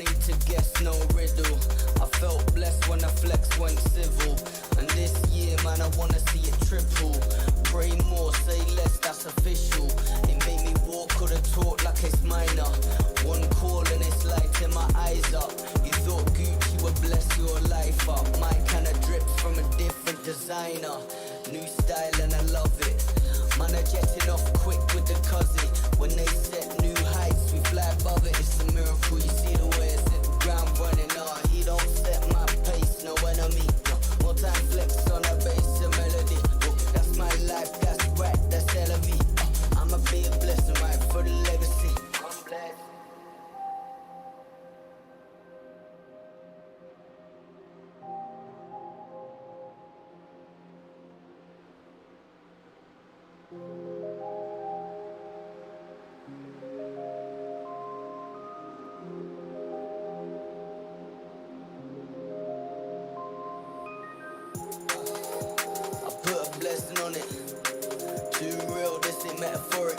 need to guess, no riddle. I felt blessed when the flex went civil. And this year, man, I wanna see it triple. Pray more, say less, that's official. It made me walk or the talk like it's minor. One call and it's lighting my eyes up. You thought Gucci would bless your life up. My kinda drips from a different designer. New style and I love it. Man, are jetting off quick with the cousin. When they set new heights, we fly above it. It's a miracle, you see the way it's hit the ground running. He don't set my pace, no enemy. No, more time flex on a bass and melody. That's my life, that's right, that's LV. I'ma be a blessing, right, for the legacy. I'm blessed. Blessing on it. Too real, this ain't metaphoric.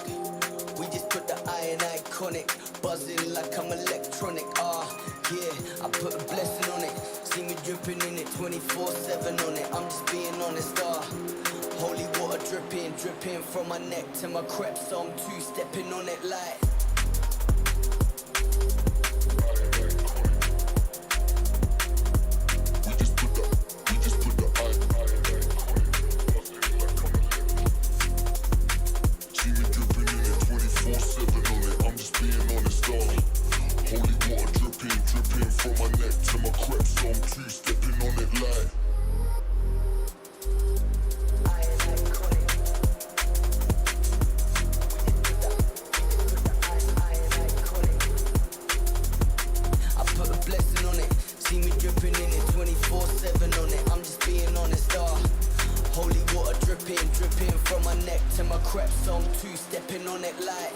We just put the I in iconic. Buzzing like I'm electronic. Yeah, I put a blessing on it. See me dripping in it 24/7 on it. I'm just being honest. Holy water dripping, dripping from my neck to my crepe. So I'm two-stepping on it like. Dripping from my neck to my crepe, so I'm two-stepping on it like.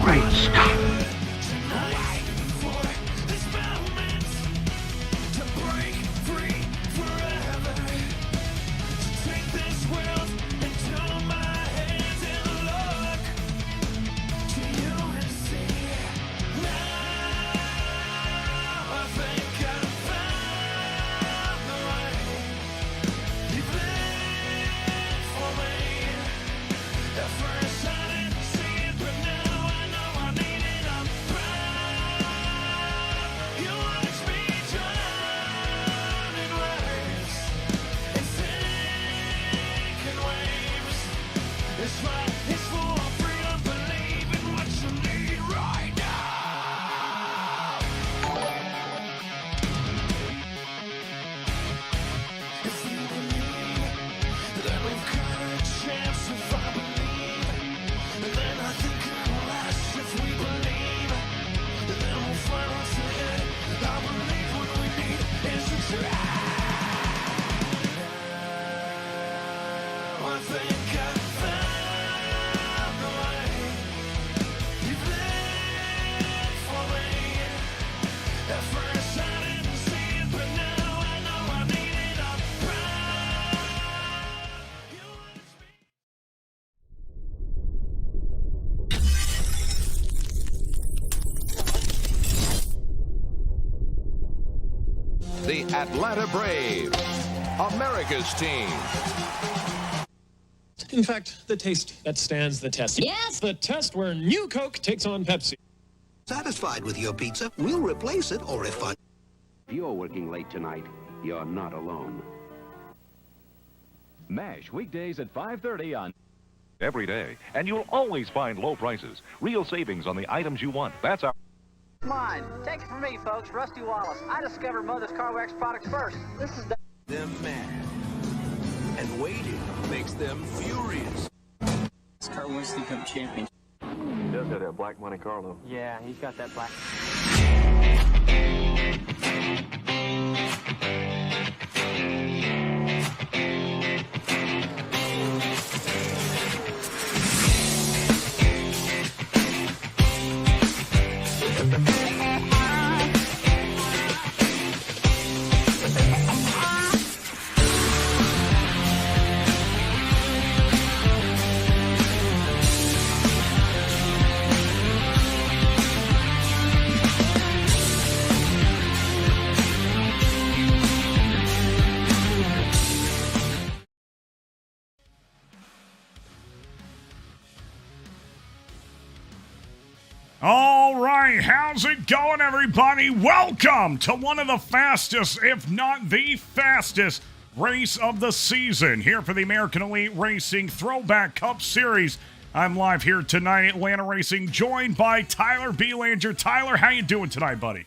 Great Scott! The Atlanta Braves, America's team. In fact, the taste that stands the test. Yes! The test where New Coke takes on Pepsi. Satisfied with your pizza? We'll replace it or refund. If you're working late tonight, you're not alone. MASH, weekdays at 5:30 on every day. And you'll always find low prices, real savings on the items you want. That's our... Mine. Take it from me, folks. Rusty Wallace. I discovered Mother's Car Wax products first. This is the... Them mad. And waiting makes them furious. This car wants to become champion. He does have that black Monte Carlo. Yeah, he's got that black... All right, how's it going, everybody? Welcome to one of the fastest, if not the fastest, race of the season here for the American Elite Racing Throwback Cup Series. I'm live here tonight at AtlantaRacing, joined by Tyler Belanger. Tyler, how you doing tonight, buddy?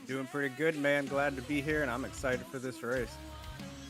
Doing pretty good, man. Glad to be here, and I'm excited for this race.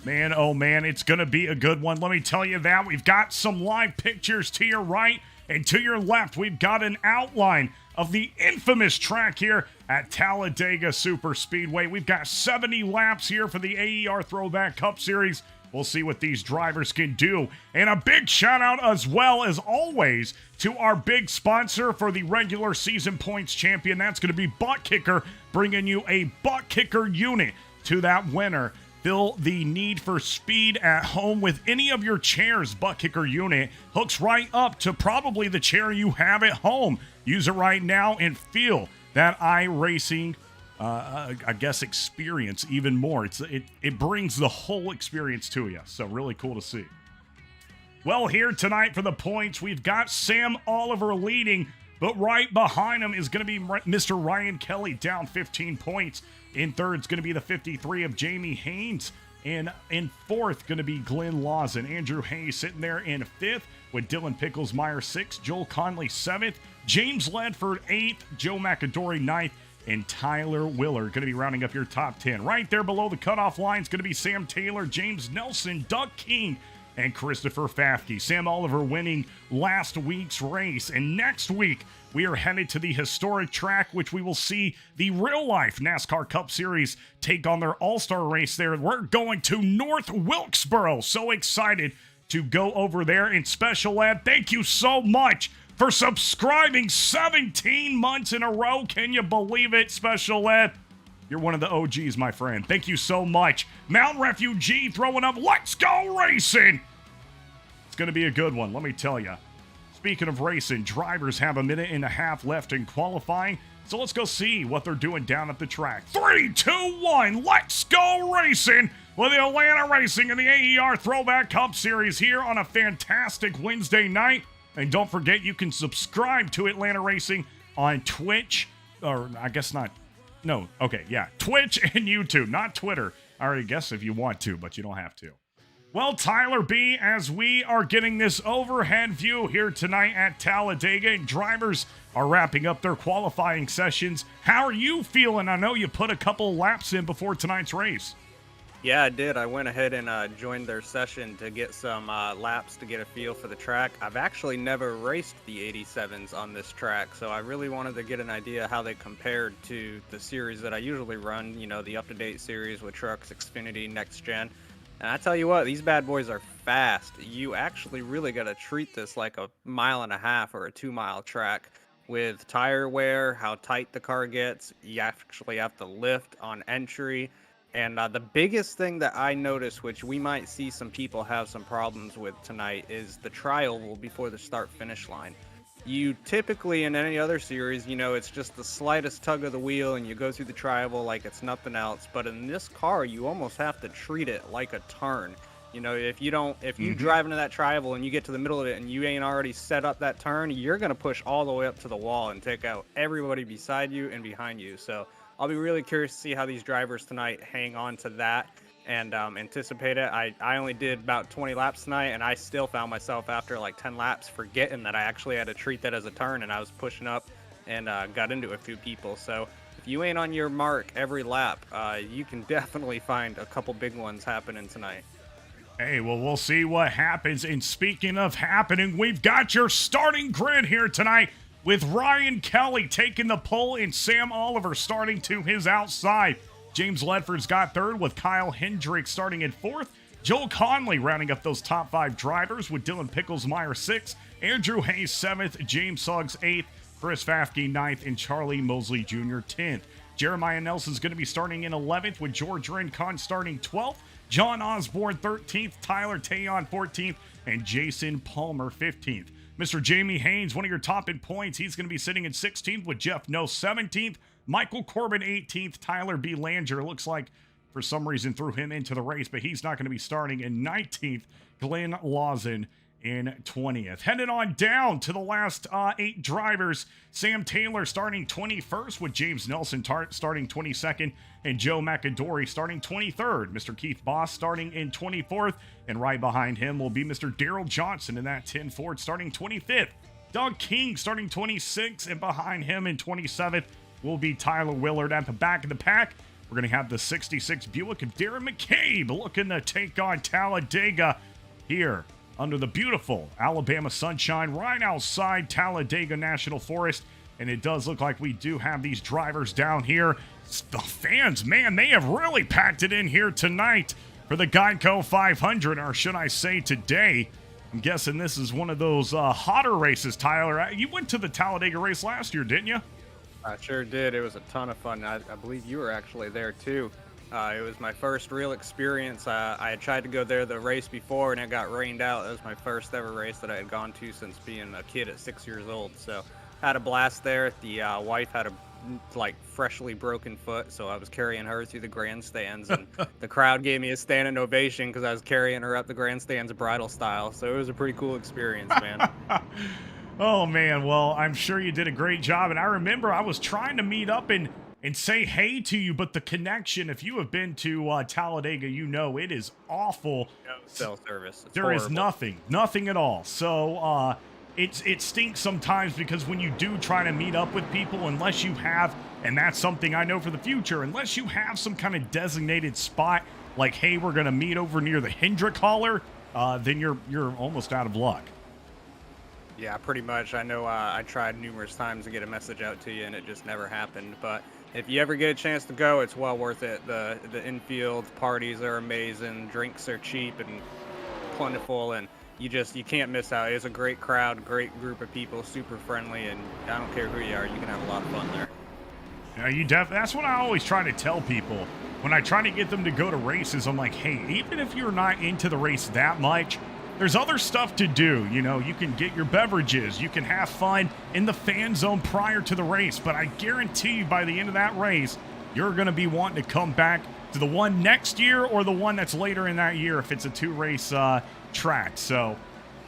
Man, oh man, it's going to be a good one. Let me tell you that. We've got some live pictures to your right, and to your left, we've got an outline of the infamous track here at Talladega Superspeedway. We've got 70 laps here for the AER Throwback Cup Series. We'll see what these drivers can do. And a big shout out as well as always to our big sponsor for the regular season points champion. That's going to be ButtKicker, bringing you a ButtKicker unit to that winner. Fill the need for speed at home with any of your chairs. ButtKicker unit hooks right up to probably the chair you have at home. Use it right now and feel that iRacing, I guess, experience even more. It brings the whole experience to you. So really cool to see. Well, here tonight for the points, we've got Sam Oliver leading, but right behind him is going to be Mr. Ryan Kelly down 15 points. In third is going to be the 53 of Jamie Haynes. And in fourth, going to be Glenn Lawson. Andrew Hayes sitting there in fifth with Dylan Picklesmeyer sixth, Joel Conley seventh, James Ledford eighth, Joe McAdory ninth, and Tyler Willard going to be rounding up your top 10. Right there below the cutoff line is going to be Sam Taylor, James Nelson, Doug King, and Christopher Fafke. Sam Oliver winning last week's race. And next week, we are headed to the historic track, which we will see the real-life NASCAR Cup Series take on their all-star race there. We're going to North Wilkesboro. So excited to go over there. And Special Ed, thank you so much for subscribing 17 months in a row. Can you believe it, Special Ed? You're one of the OGs, my friend. Thank you so much. Mount Refugee throwing up, let's go racing. It's going to be a good one, let me tell you. Speaking of racing, drivers have a minute and a half left in qualifying. So let's go see what they're doing down at the track. 3, 2, 1, let's go racing with the AtlantaRacing and the AER Throwback Cup Series here on a fantastic Wednesday night. And don't forget, you can subscribe to AtlantaRacing on Twitch, or I guess not. No, okay, yeah, Twitch and YouTube, not Twitter. I already guess if you want to, but you don't have to. Well, Tyler B, as we are getting this overhead view here tonight at Talladega, and drivers are wrapping up their qualifying sessions. How are you feeling? I know you put a couple laps in before tonight's race. Yeah, I did. I went ahead and joined their session to get some laps to get a feel for the track. I've actually never raced the 87s on this track, so I really wanted to get an idea how they compared to the series that I usually run, you know, the up-to-date series with trucks, Xfinity, Next Gen. And I tell you what, these bad boys are fast. You actually really got to treat this like a 1.5 mile or a 2 mile track with tire wear, how tight the car gets. You actually have to lift on entry. And the biggest thing that I noticed, which we might see some people have some problems with tonight, is the tri-oval before the start-finish line. You typically, in any other series, you know, it's just the slightest tug of the wheel and you go through the tri-oval like it's nothing else. But in this car, you almost have to treat it like a turn. You know, if you drive into that tri-oval and you get to the middle of it and you ain't already set up that turn, you're going to push all the way up to the wall and take out everybody beside you and behind you. So I'll be really curious to see how these drivers tonight hang on to that and anticipate it. I only did about 20 laps tonight, and I still found myself after like 10 laps forgetting that I actually had to treat that as a turn, and I was pushing up and got into a few people. So if you ain't on your mark every lap, you can definitely find a couple big ones happening tonight. Hey, well, we'll see what happens. And speaking of happening, we've got your starting grid here tonight with Ryan Kelly taking the pole and Sam Oliver starting to his outside. James Ledford's got third with Kyle Hendricks starting in fourth. Joel Conley rounding up those top 5 drivers with Dylan Picklesmeyer 6th, Andrew Hayes 7th, James Suggs 8th, Chris Fafke 9th, and Charlie Mosley Jr. 10th. Jeremiah Nelson's going to be starting in 11th with George Rincon starting 12th, John Osborne 13th, Tyler Tayon 14th, and Jason Palmer 15th. Mr. Jamie Haynes, one of your top in points, he's going to be sitting in 16th with Jeff No 17th, Michael Corbin 18th, Tyler B. Langer looks like for some reason threw him into the race, but he's not going to be starting in 19th, Glenn Lawson in 20th. Headed on down to the last 8 drivers. Sam Taylor starting 21st with James Nelson starting 22nd and Joe McAdory starting 23rd. Mr. Keith Boss starting in 24th, and right behind him will be Mr. Daryl Johnson in that 10 Ford starting 25th. Doug King starting 26th, and behind him in 27th will be Tyler Willard. At the back of the pack, we're going to have the 66 Buick of Darren McCabe looking to take on Talladega here under the beautiful Alabama sunshine right outside Talladega National Forest. And it does look like we do have these drivers down here. The fans, man, they have really packed it in here tonight for the Geico 500, or should I say today. I'm guessing this is one of those hotter races, Tyler. You went to the Talladega race last year, didn't you? I sure did. It was a ton of fun. I believe you were actually there too. It was my first real experience. I had tried to go there the race before and it got rained out. That was my first ever race that I had gone to since being a kid at 6 years old. So had a blast there. The wife had a freshly broken foot, so I was carrying her through the grandstands, and the crowd gave me a standing ovation because I was carrying her up the grandstands bridal style. So it was a pretty cool experience, man. Oh, man. Well, I'm sure you did a great job. And I remember I was trying to meet up and say hey to you, but the connection, if you have been to Talladega, you know it is awful. No cell service. It's there horrible. is nothing at all. So it stinks sometimes because when you do try to meet up with people, unless you have, and that's something I know for the future, unless you have some kind of designated spot, like, hey, we're going to meet over near the Hendrick Hauler, then you're almost out of luck. Yeah, pretty much. I know I tried numerous times to get a message out to you, and it just never happened. But if you ever get a chance to go, it's well worth it. The infield parties are amazing. Drinks are cheap and plentiful, and you can't miss out. It's a great crowd, great group of people, super friendly, and I don't care who you are, you can have a lot of fun there. That's what I always try to tell people. When I try to get them to go to races, I'm like, hey, even if you're not into the race that much, there's other stuff to do. You know, you can get your beverages, you can have fun in the fan zone prior to the race, but I guarantee you by the end of that race, you're going to be wanting to come back to the one next year or the one that's later in that year if it's a 2-race track. So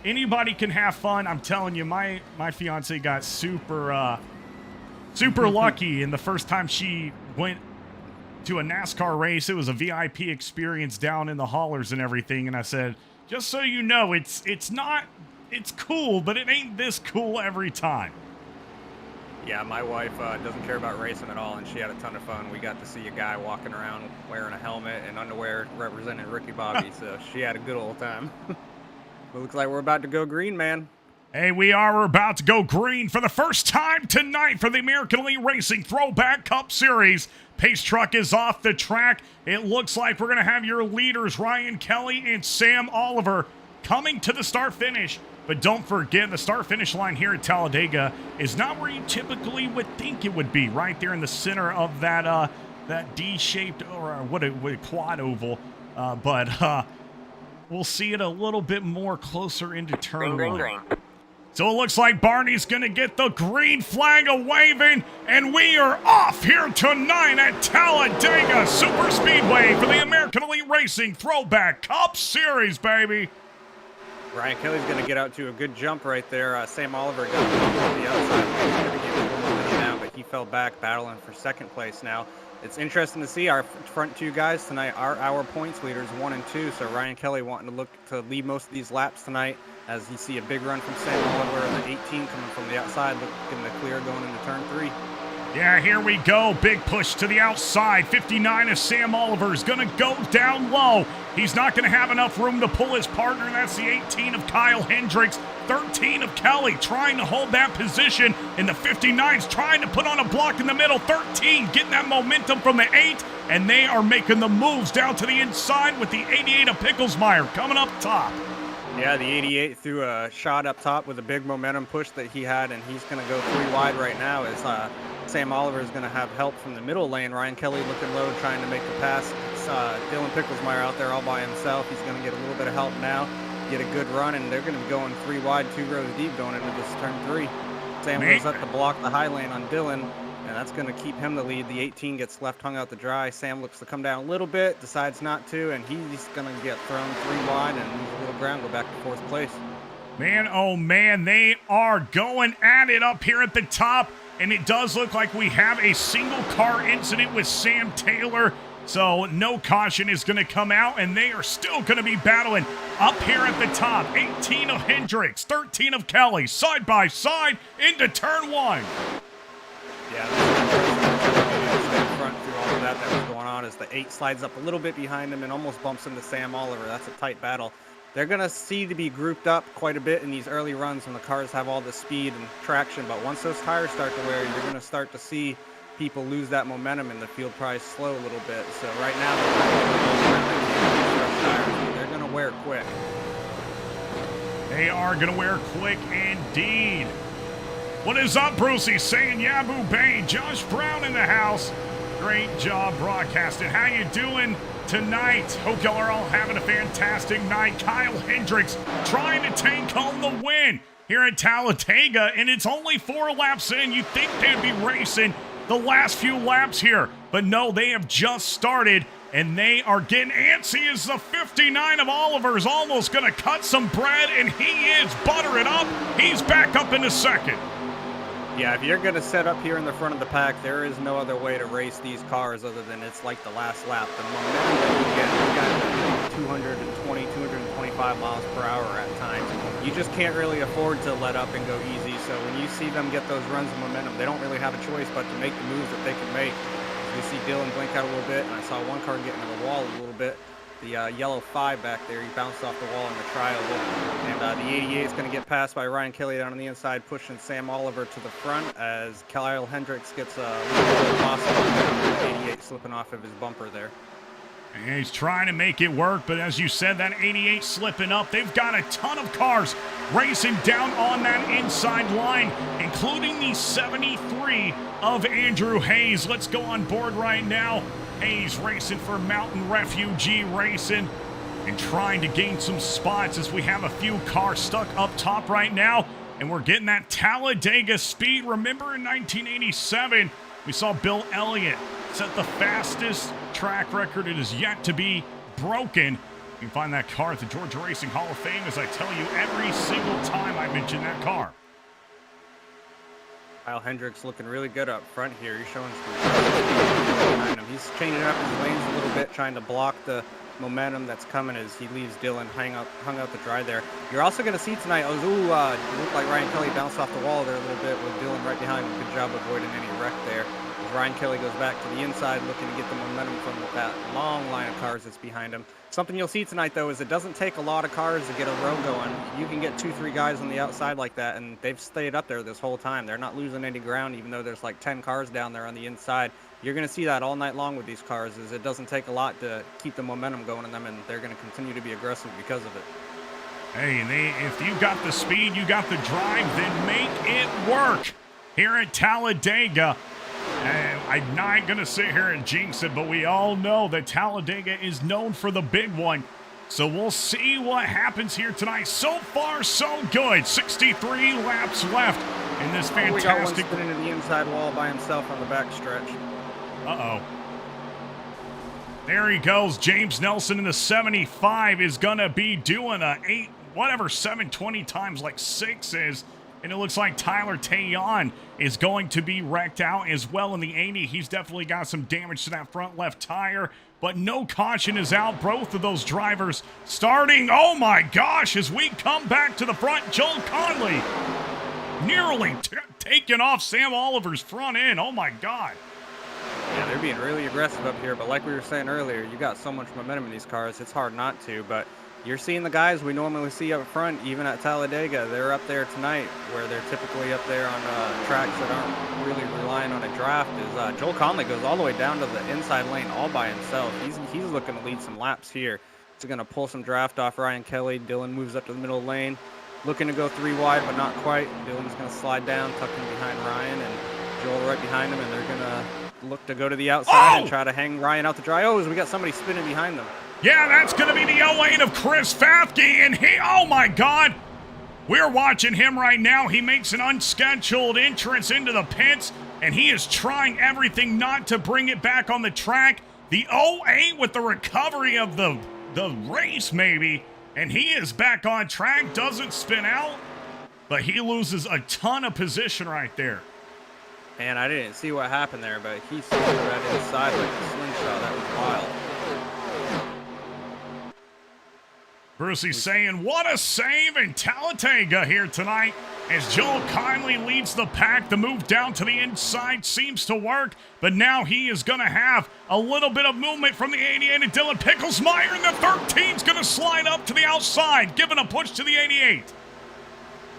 anybody can have fun. I'm telling you, my fiance got super lucky, and the first time she went to a NASCAR race, it was a VIP experience down in the haulers and everything, and I said, just so you know, it's cool, but it ain't this cool every time. Yeah, my wife doesn't care about racing at all, and she had a ton of fun. We got to see a guy walking around wearing a helmet and underwear representing Ricky Bobby, so she had a good old time. It looks like we're about to go green, man. Hey, we're about to go green for the first time tonight for the American Elite Racing Throwback Cup Series. Pace truck is off the track. It looks like we're going to have your leaders, Ryan Kelly and Sam Oliver, coming to the start-finish. But don't forget, the start-finish line here at Talladega is not where you typically would think it would be, right there in the center of that D-shaped, or what a quad oval. But we'll see it a little bit more closer into turn one. So it looks like Barney's going to get the green flag a-waving, and we are off here tonight at Talladega Superspeedway for the American Elite Racing Throwback Cup Series, baby. Ryan Kelly's going to get out to a good jump right there. Sam Oliver got to the outside. Going to get a little momentum now, but he fell back, battling for second place now. It's interesting to see our front two guys tonight are our points leaders, 1 and 2. So Ryan Kelly wanting to look to lead most of these laps tonight, as you see a big run from Sam Oliver and the 18 coming from the outside, looking the clear going into turn 3. Yeah, here we go. Big push to the outside. 59 of Sam Oliver is going to go down low. He's not going to have enough room to pull his partner. That's the 18 of Kyle Hendricks. 13 of Kelly trying to hold that position. And the 59's trying to put on a block in the middle. 13 getting that momentum from the 8. And they are making the moves down to the inside with the 88 of Picklesmeyer coming up top. Yeah, the 88 threw a shot up top with a big momentum push that he had, and he's going to go 3 wide right now as Sam Oliver is going to have help from the middle lane. Ryan Kelly looking low, trying to make the pass. It's Dylan Picklesmeyer out there all by himself. He's going to get a little bit of help now, get a good run, and they're going to be going 3 wide, 2 rows deep going into this turn 3. Sam goes up to block the high lane on Dylan, and that's going to keep him the lead. The 18 gets left hung out to dry. Sam looks to come down a little bit, decides not to, and he's going to get thrown 3 wide and lose a little ground, go back to 4th place. Man, oh man, they are going at it up here at the top, and it does look like we have a single car incident with Sam Taylor, so no caution is going to come out, and they are still going to be battling up here at the top. 18 of Hendricks, 13 of Kelly, side by side into turn 1. Yeah, front through all of that was going on as the 8 slides up a little bit behind him and almost bumps into Sam Oliver. That's a tight battle. They're going to see to be grouped up quite a bit in these early runs when the cars have all the speed and traction, but once those tires start to wear, you're going to start to see people lose that momentum and the field probably slow a little bit. So right now, they're going to wear quick. They are going to wear quick indeed. What is up, Brucey? Saying Yabu Bay. Josh Brown in the house. Great job broadcasting. How you doing tonight? Hope y'all are all having a fantastic night. Kyle Hendricks trying to take home the win here at Talladega, and it's only 4 laps in. You'd think they'd be racing the last few laps here, but no, they have just started, and they are getting antsy as the 59 of Oliver is almost going to cut some bread, and he is. Butter it up. He's back up in a second. Yeah, if you're going to set up here in the front of the pack, there is no other way to race these cars other than it's like the last lap. The momentum that you get, you got 220, 225 miles per hour at times. You just can't really afford to let up and go easy. So when you see them get those runs of momentum, they don't really have a choice but to make the moves that they can make. We see Dylan blink out a little bit, and I saw one car get into the wall a little bit. The yellow 5 back there, he bounced off the wall in the trial. And the 88 is going to get passed by Ryan Kelly down on the inside, pushing Sam Oliver to the front as Kyle Hendricks gets a little bit of loss. 88 slipping off of his bumper there. And he's trying to make it work, but as you said, that 88 slipping up. They've got a ton of cars racing down on that inside line, including the 73 of Andrew Hayes. Let's go on board right now. Hayes racing for Mountain Refugee Racing and trying to gain some spots as we have a few cars stuck up top right now. And we're getting that Talladega speed. Remember in 1987, we saw Bill Elliott set the fastest track record. It is yet to be broken. You can find that car at the Georgia Racing Hall of Fame, as I tell you every single time I mention that car. Kyle Hendricks looking really good up front here. He's showing some behind him. He's changing up his lanes a little bit, trying to block the momentum that's coming as he leaves Dylan hung out to dry there. You're also going to see tonight, it looked like Ryan Kelly bounced off the wall there a little bit with Dylan right behind him. Good job avoiding any wreck there. As Ryan Kelly goes back to the inside, looking to get the momentum from that long line of cars that's behind him. Something you'll see tonight, though, is it doesn't take a lot of cars to get a row going. You can get 2-3 guys on the outside like that, and they've stayed up there this whole time. They're not losing any ground, even though there's like 10 cars down there on the inside. You're going to see that all night long with these cars, is it doesn't take a lot to keep the momentum going in them, and they're going to continue to be aggressive because of it. Hey, if you got the speed, you got the drive, then make it work here at Talladega. And I'm not going to sit here and jinx it, but we all know that Talladega is known for the big one. So we'll see what happens here tonight. So far, so good. 63 laps left in this fantastic... We got one spinning to the inside wall by himself on the back stretch. Uh-oh. There he goes. James Nelson in the 75 is going to be doing a 720 times like 6 is. And it looks like Tyler Tayon is going to be wrecked out as well in the 80. He's definitely got some damage to that front left tire, but no caution is out. Both of those drivers starting. Oh my gosh, as we come back to the front, Joel Conley nearly taking off Sam Oliver's front end. Oh my God. Yeah, they're being really aggressive up here, but like we were saying earlier, you got so much momentum in these cars, it's hard not to, but you're seeing the guys we normally see up front, even at Talladega. They're up there tonight, where they're typically up there on tracks that aren't really relying on a draft. Is Joel Conley goes all the way down to the inside lane all by himself. He's looking to lead some laps here. He's going to pull some draft off Ryan Kelly. Dylan moves up to the middle lane, looking to go 3 wide, but not quite. Dylan's going to slide down, tucking behind Ryan, and Joel right behind him, and they're going to look to go to the outside and try to hang Ryan out to dry. Oh, we got somebody spinning behind them. Yeah, that's going to be the lane of Chris Fathke, and oh my God, we're watching him right now. He makes an unscheduled entrance into the pits, and he is trying everything not to bring it back on the track. The 08 with the recovery of the race maybe, and he is back on track, doesn't spin out, but he loses a ton of position right there. And I didn't see what happened there, but he slid right inside like a slingshot. That was wild. Brucey's saying, what a save in Talladega here tonight as Joel Conley leads the pack. The move down to the inside seems to work, but now he is going to have a little bit of movement from the 88 and Dylan Picklesmeyer, and the 13's going to slide up to the outside, giving a push to the 88.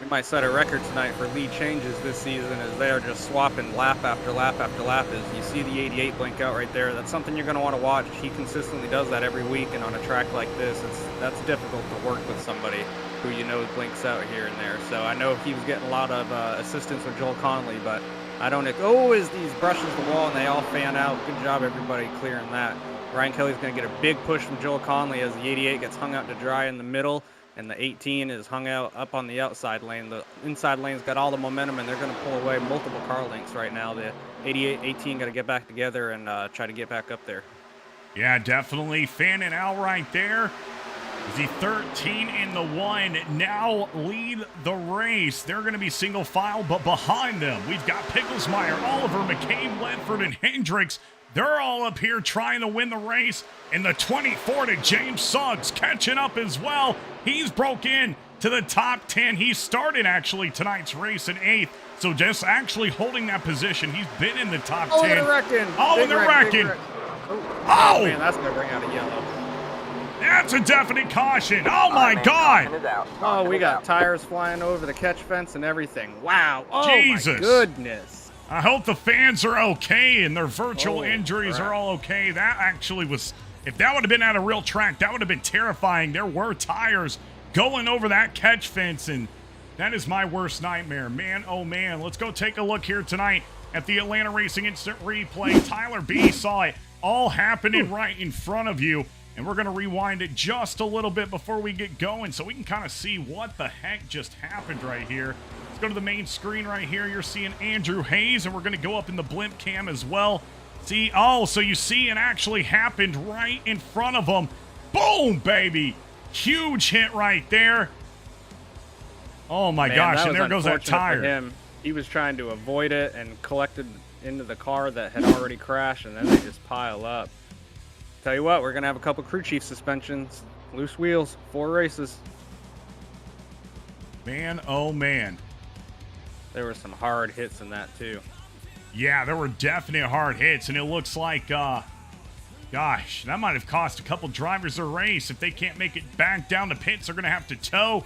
We might set a record tonight for lead changes this season as they are just swapping lap after lap after lap. As you see the 88 blink out right there, that's something you're going to want to watch. He consistently does that every week, and on a track like this, that's difficult to work with somebody who you know blinks out here and there. So I know he was getting a lot of assistance with Joel Conley, but I don't know. As these brushes the wall and they all fan out. Good job, everybody, clearing that. Ryan Kelly's going to get a big push from Joel Conley as the 88 gets hung out to dry in the middle, and the 18 is hung out up on the outside lane. The inside lane's got all the momentum, and they're going to pull away multiple car lengths right now. The 18 got to get back together and try to get back up there. Yeah, definitely fanning out right there. The 13 and the 1 now lead the race. They're going to be single file, but behind them, we've got Picklesmeyer, Oliver, McCain, Ledford, and Hendricks. They're all up here trying to win the race. And the 24 to James Suggs catching up as well. He's broke in to the top 10. He started actually tonight's race in 8th. So just actually holding that position. He's been in the top 10. They're wrecking. Oh, they're wrecking. Oh, man, that's going to bring out a yellow. That's a definite caution. Oh, my God. Oh, we got tires flying over the catch fence and everything. Wow. Oh, Jesus. My goodness. I hope the fans are okay and their virtual injuries are all okay. That actually was If that would have been at a real track, that would have been terrifying. There were tires going over that catch fence, and that is my worst nightmare. Man, oh man. Let's go take a look here tonight at the Atlanta Racing Instant Replay. Tyler B saw it all happening right in front of you, and we're going to rewind it just a little bit before we get going so we can kind of see what the heck just happened right here. Let's go to the main screen right here. You're seeing Andrew Hayes, and we're going to go up in the blimp cam as well. See, oh, so you see it actually happened right in front of him. Boom, baby. Huge hit right there. Oh, my gosh, and there goes that tire. For him. He was trying to avoid it and collected into the car that had already crashed, and then they just pile up. Tell you what, we're going to have a couple crew chief suspensions. Loose wheels, 4 races. Man, oh, man. There were some hard hits in that, too. Yeah, there were definite hard hits, and it looks like, gosh, that might have cost a couple drivers a race. If they can't make it back down to pits, they're going to have to tow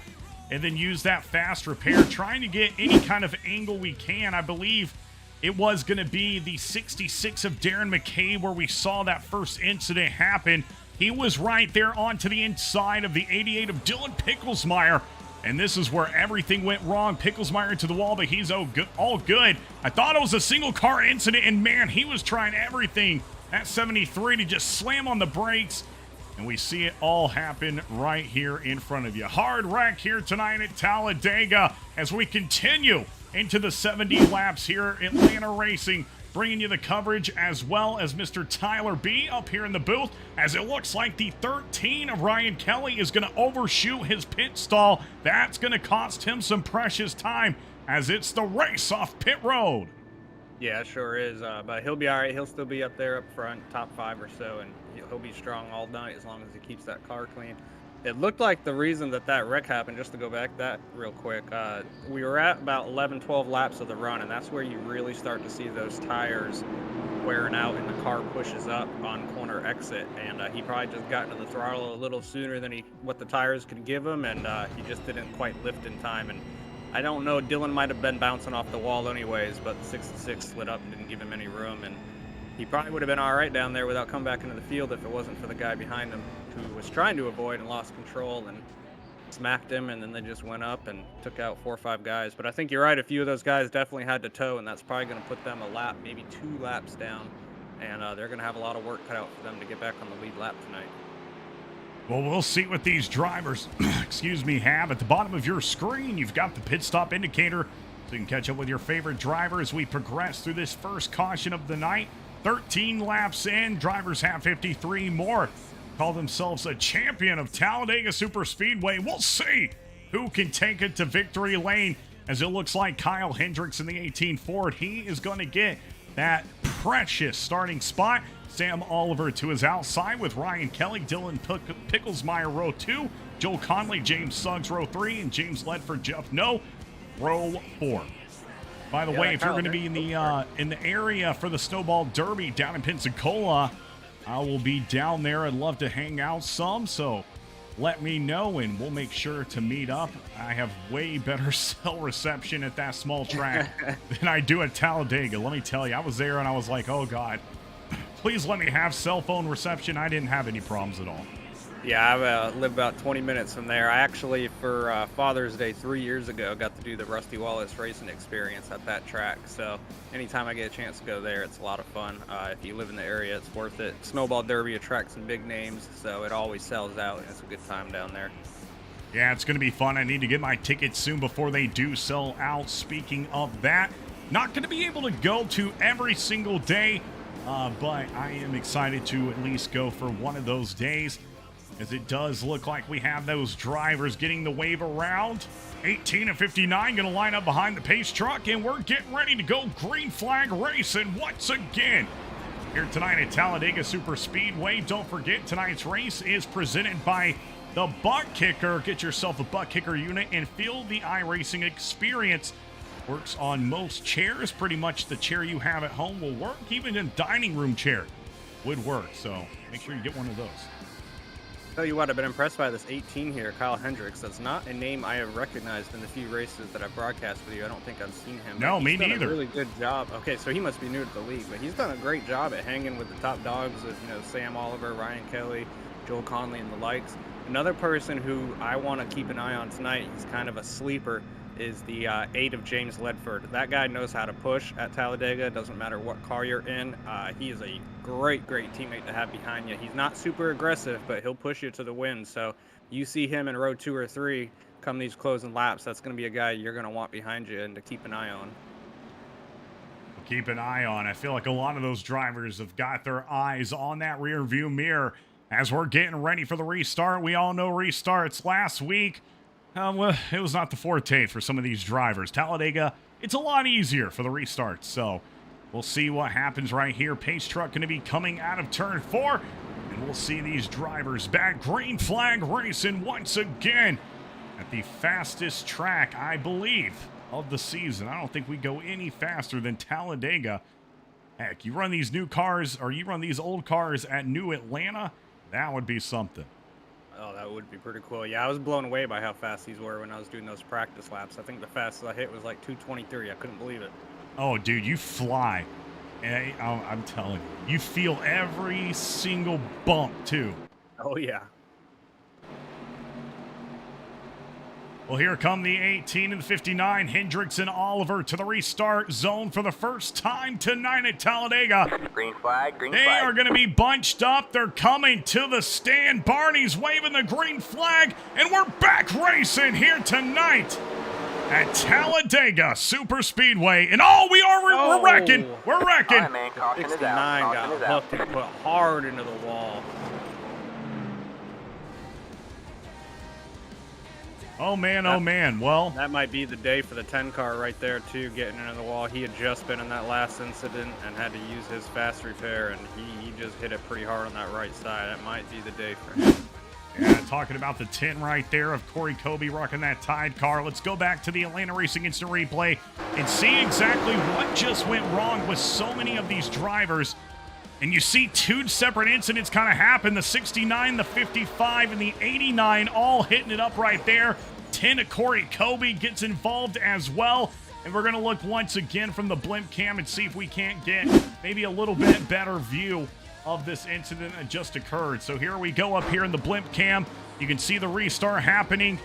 and then use that fast repair, trying to get any kind of angle we can. I believe it was going to be the 66 of Darren McCabe where we saw that first incident happen. He was right there onto the inside of the 88 of Dylan Picklesmeyer. And this is where everything went wrong. Picklesmeyer into the wall, but he's all good. I thought it was a single car incident, and man, he was trying everything at 73 to just slam on the brakes. And we see it all happen right here in front of you. Hard wreck here tonight at Talladega as we continue into the 70 laps here at Atlanta Racing, bringing you the coverage as well as Mr. Tyler B up here in the booth, as it looks like the 13 of Ryan Kelly is going to overshoot his pit stall. That's going to cost him some precious time as it's the race off pit road. Yeah, it sure is, but he'll be all right. He'll still be up there up front, top 5 or so, and he'll be strong all night as long as he keeps that car clean. It looked like the reason that wreck happened, just to go back that real quick, we were at about 11, 12 laps of the run, and that's where you really start to see those tires wearing out and the car pushes up on corner exit. And he probably just got into the throttle a little sooner than what the tires could give him, and he just didn't quite lift in time. And I don't know, Dylan might have been bouncing off the wall anyways, but the 66 slid up and didn't give him any room. And he probably would have been all right down there without coming back into the field if it wasn't for the guy behind him who was trying to avoid and lost control and smacked him, and then they just went up and took out 4 or 5 guys. But I think you're right, a few of those guys definitely had to tow, and that's probably going to put them a lap, maybe 2 laps down, and they're going to have a lot of work cut out for them to get back on the lead lap tonight. Well, we'll see what these drivers have. At the bottom of your screen, you've got the pit stop indicator, so you can catch up with your favorite driver as we progress through this first caution of the night. 13 laps in, drivers have 53 more. Call themselves a champion of Talladega Superspeedway. We'll see who can take it to victory lane, as it looks like Kyle Hendricks in the 18 Ford. He is going to get that precious starting spot. Sam Oliver to his outside with Ryan Kelly, Dylan Picklesmeyer row 2, Joel Conley, James Suggs row 3, and James Ledford, Jeff No row 4. By the way, if you're going to be in the area for the Snowball Derby down in Pensacola, I will be down there. I'd love to hang out some, so let me know, and we'll make sure to meet up. I have way better cell reception at that small track than I do at Talladega. Let me tell you, I was there, and I was like, oh, God, please let me have cell phone reception. I didn't have any problems at all. Yeah, I live about 20 minutes from there. I actually, for Father's Day 3 years ago, got to do the Rusty Wallace racing experience at that track. So anytime I get a chance to go there, it's a lot of fun. If you live in the area, it's worth it. Snowball Derby attracts some big names, so it always sells out, and it's a good time down there. Yeah, it's going to be fun. I need to get my tickets soon before they do sell out. Speaking of that, not going to be able to go to every single day, but I am excited to at least go for one of those days, as it does look like we have those drivers getting the wave around. 18 and 59 going to line up behind the pace truck, and we're getting ready to go green flag racing once again here tonight at Talladega Superspeedway. Don't forget, tonight's race is presented by the ButtKicker. Get yourself a ButtKicker unit and feel the iRacing experience. Works on most chairs. Pretty much the chair you have at home will work. Even a dining room chair would work, so make sure you get one of those. Tell you what, I've been impressed by this 18 here, Kyle Hendricks. That's not a name I have recognized in the few races that I've broadcast with you. I don't think I've seen him. No, me neither. He's done a really good job. Okay, so he must be new to the league, but he's done a great job at hanging with the top dogs of, Sam Oliver, Ryan Kelly, Joel Conley, and the likes. Another person who I want to keep an eye on tonight, he's kind of a sleeper, is the 8 of James Ledford. That guy knows how to push at Talladega. It doesn't matter what car you're in. He is a great teammate to have behind you. He's not super aggressive, but he'll push you to the win. So you see him in row 2 or 3 come these closing laps, that's going to be a guy you're going to want behind you and to keep an eye on. Keep an eye on. I feel like a lot of those drivers have got their eyes on that rear view mirror as we're getting ready for the restart. We all know restarts last week. Well, it was not the forte for some of these drivers. Talladega, it's a lot easier for the restarts, so we'll see what happens right here. Pace truck going to be coming out of turn 4, and we'll see these drivers back green flag racing once again at the fastest track, I believe, of the season. I don't think we go any faster than Talladega. Heck, you run these new cars, or you run these old cars at New Atlanta, that would be something. Oh, that would be pretty cool. Yeah, I was blown away by how fast these were when I was doing those practice laps. I think the fastest I hit was like 2:23. I couldn't believe it. Oh, dude, you fly. And I'm telling you, you feel every single bump, too. Oh, yeah. Well, here come the 18 and the 59, Hendricks and Oliver to the restart zone for the first time tonight at Talladega. Green flag, They are going to be bunched up. They're coming to the stand. Barney's waving the green flag, and we're back racing here tonight at Talladega Superspeedway. And we're wrecking. We're wrecking. All right, man, caution is 69 out. got Caution is out. hooked and put hard into the wall. Oh, man. Well, that might be the day for the 10 car right there, too, getting into the wall. He had just been in that last incident and had to use his fast repair, and he just hit it pretty hard on that right side. That might be the day for him. Yeah, talking about the 10 right there of Corey Kobe rocking that Tide car. Let's go back to the Atlanta Racing Instant Replay and see exactly what just went wrong with so many of these drivers. And you see 2 separate incidents kind of happen. The 69, the 55, and the 89 all hitting it up right there. 10 of Corey Kobe gets involved as well. And we're going to look once again from the blimp cam and see if we can't get maybe a little bit better view of this incident that just occurred. So here we go up here in the blimp cam. You can see the restart happening.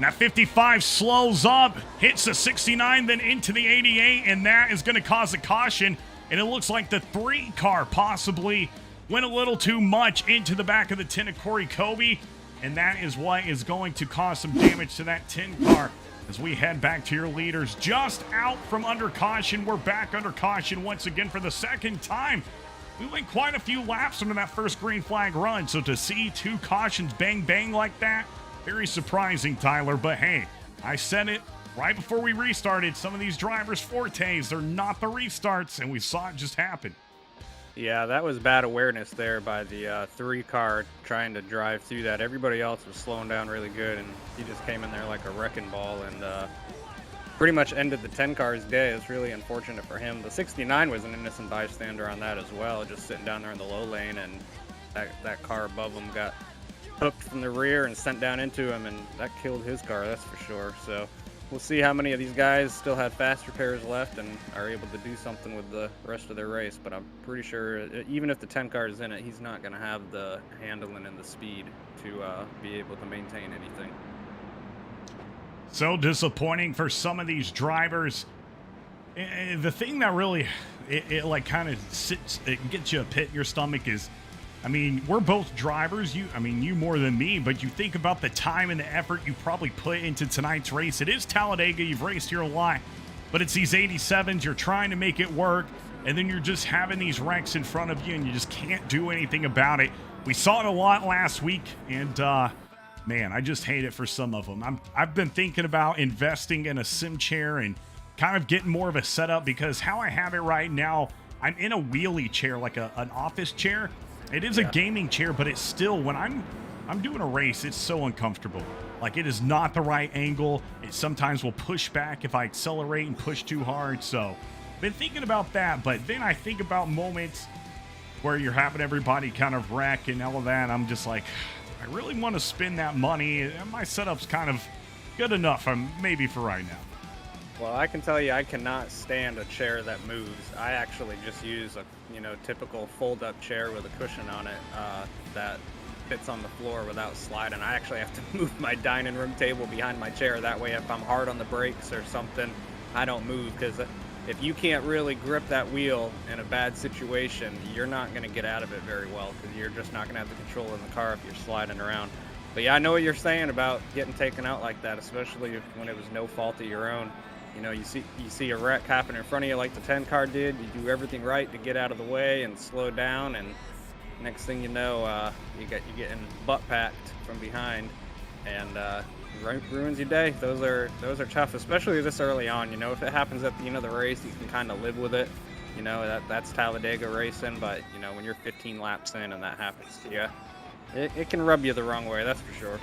Now 55 slows up, hits the 69, then into the 88, and that is going to cause a caution. And it looks like the 3 car possibly went a little too much into the back of the 10 of Corey Kobe. And that is what is going to cause some damage to that 10 car as we head back to your leaders. Just out from under caution. We're back under caution once again for the second time. We went quite a few laps into that first green flag run. So to see 2 cautions bang, bang like that, very surprising, Tyler. But hey, I said it right before we restarted. Some of these drivers' fortes, they're not the restarts, and we saw it just happen. Yeah, that was bad awareness there by the 3 car trying to drive through that. Everybody else was slowing down really good, and he just came in there like a wrecking ball and pretty much ended the 10 car's day. It's really unfortunate for him. The 69 was an innocent bystander on that as well, just sitting down there in the low lane, and that car above him got hooked from the rear and sent down into him, and that killed his car, that's for sure. So we'll see how many of these guys still have fast repairs left and are able to do something with the rest of their race. But I'm pretty sure even if the 10 car is in it, he's not going to have the handling and the speed to be able to maintain anything. So disappointing for some of these drivers. The thing that really, it like kind of sits, it gets you a pit in your stomach is, I mean, we're both drivers. You more than me, but you think about the time and the effort you probably put into tonight's race. It is Talladega. You've raced here a lot, but it's these 87s. You're trying to make it work, and then you're just having these wrecks in front of you, and you just can't do anything about it. We saw it a lot last week, and man, I just hate it for some of them. I've been thinking about investing in a sim chair and kind of getting more of a setup, because how I have it right now, I'm in a wheelie chair, like an office chair. It is a gaming chair, but it's still, when I'm doing a race, it's so uncomfortable. Like, it is not the right angle. It sometimes will push back if I accelerate and push too hard. So, been thinking about that. But then I think about moments where you're having everybody kind of wreck and all of that. I'm just like, I really want to spend that money. My setup's kind of good enough, maybe for right now. Well, I can tell you, I cannot stand a chair that moves. I actually just use a typical fold-up chair with a cushion on it that fits on the floor without sliding. I actually have to move my dining room table behind my chair. That way, if I'm hard on the brakes or something, I don't move, because if you can't really grip that wheel in a bad situation, you're not going to get out of it very well, because you're just not going to have the control in the car if you're sliding around. But yeah, I know what you're saying about getting taken out like that, especially when it was no fault of your own. You see a wreck happen in front of you like the 10 car did. You do everything right to get out of the way and slow down, and next thing you know, you're getting butt packed from behind, and ruins your day. Those are tough, especially this early on. If it happens at the end of the race, you can kind of live with it. That's Talladega racing, but when you're 15 laps in and that happens to you, it can rub you the wrong way. That's for sure.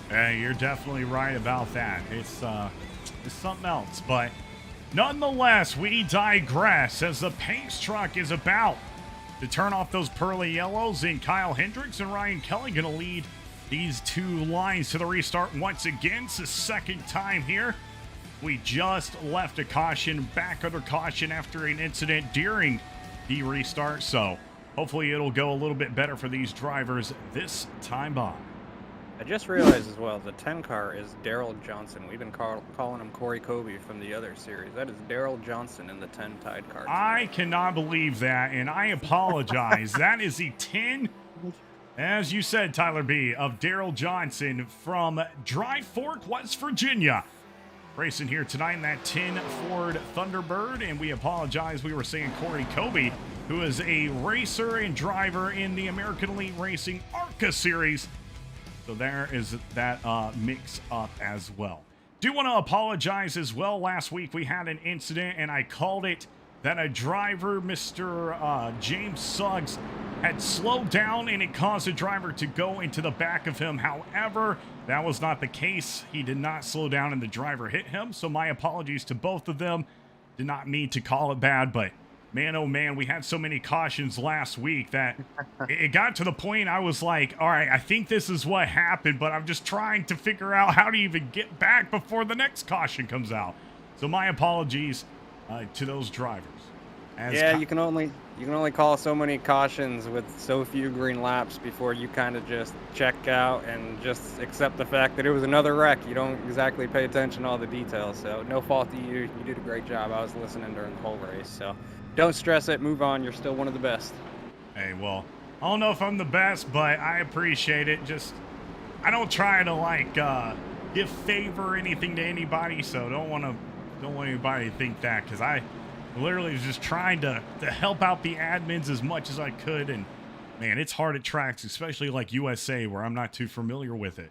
Hey, you're definitely right about that. It's something else, but nonetheless, we digress as the pace truck is about to turn off those pearly yellows, and Kyle Hendricks and Ryan Kelly going to lead these two lines to the restart once again. It's the second time here. We just left a caution, back under caution after an incident during the restart, so hopefully it'll go a little bit better for these drivers this time on. I just realized as well, the 10 car is Daryl Johnson. We've been calling him Corey Kobe from the other series. That is Daryl Johnson in the 10 Tide car. I cannot believe that, and I apologize. That is the 10, as you said, Tyler B., of Daryl Johnson from Dry Fork, West Virginia. Racing here tonight in that 10 Ford Thunderbird, and we apologize. We were saying Corey Kobe, who is a racer and driver in the American Elite Racing ARCA series. So there is that mix up as well. Do want to apologize as well. Last week we had an incident, and I called it that a driver, Mr. James Suggs, had slowed down, and it caused the driver to go into the back of him. However, that was not the case. He did not slow down, and the driver hit him. So my apologies to both of them. Did not mean to call it bad, but man, oh man, we had so many cautions last week that it got to the point I was like, all right, I think this is what happened, but I'm just trying to figure out how to even get back before the next caution comes out. So my apologies to those drivers. You can only call so many cautions with so few green laps before you kind of just check out and just accept the fact that it was another wreck. You don't exactly pay attention to all the details, so no fault to you. You did a great job. I was listening during the whole race, so don't stress it. Move on. You're still one of the best. Hey, well, I don't know if I'm the best, but I appreciate it. I don't try to give favor or anything to anybody, so don't want anybody to think that, because I literally was just trying to help out the admins as much as I could, and man, it's hard at tracks, especially like USA, where I'm not too familiar with it.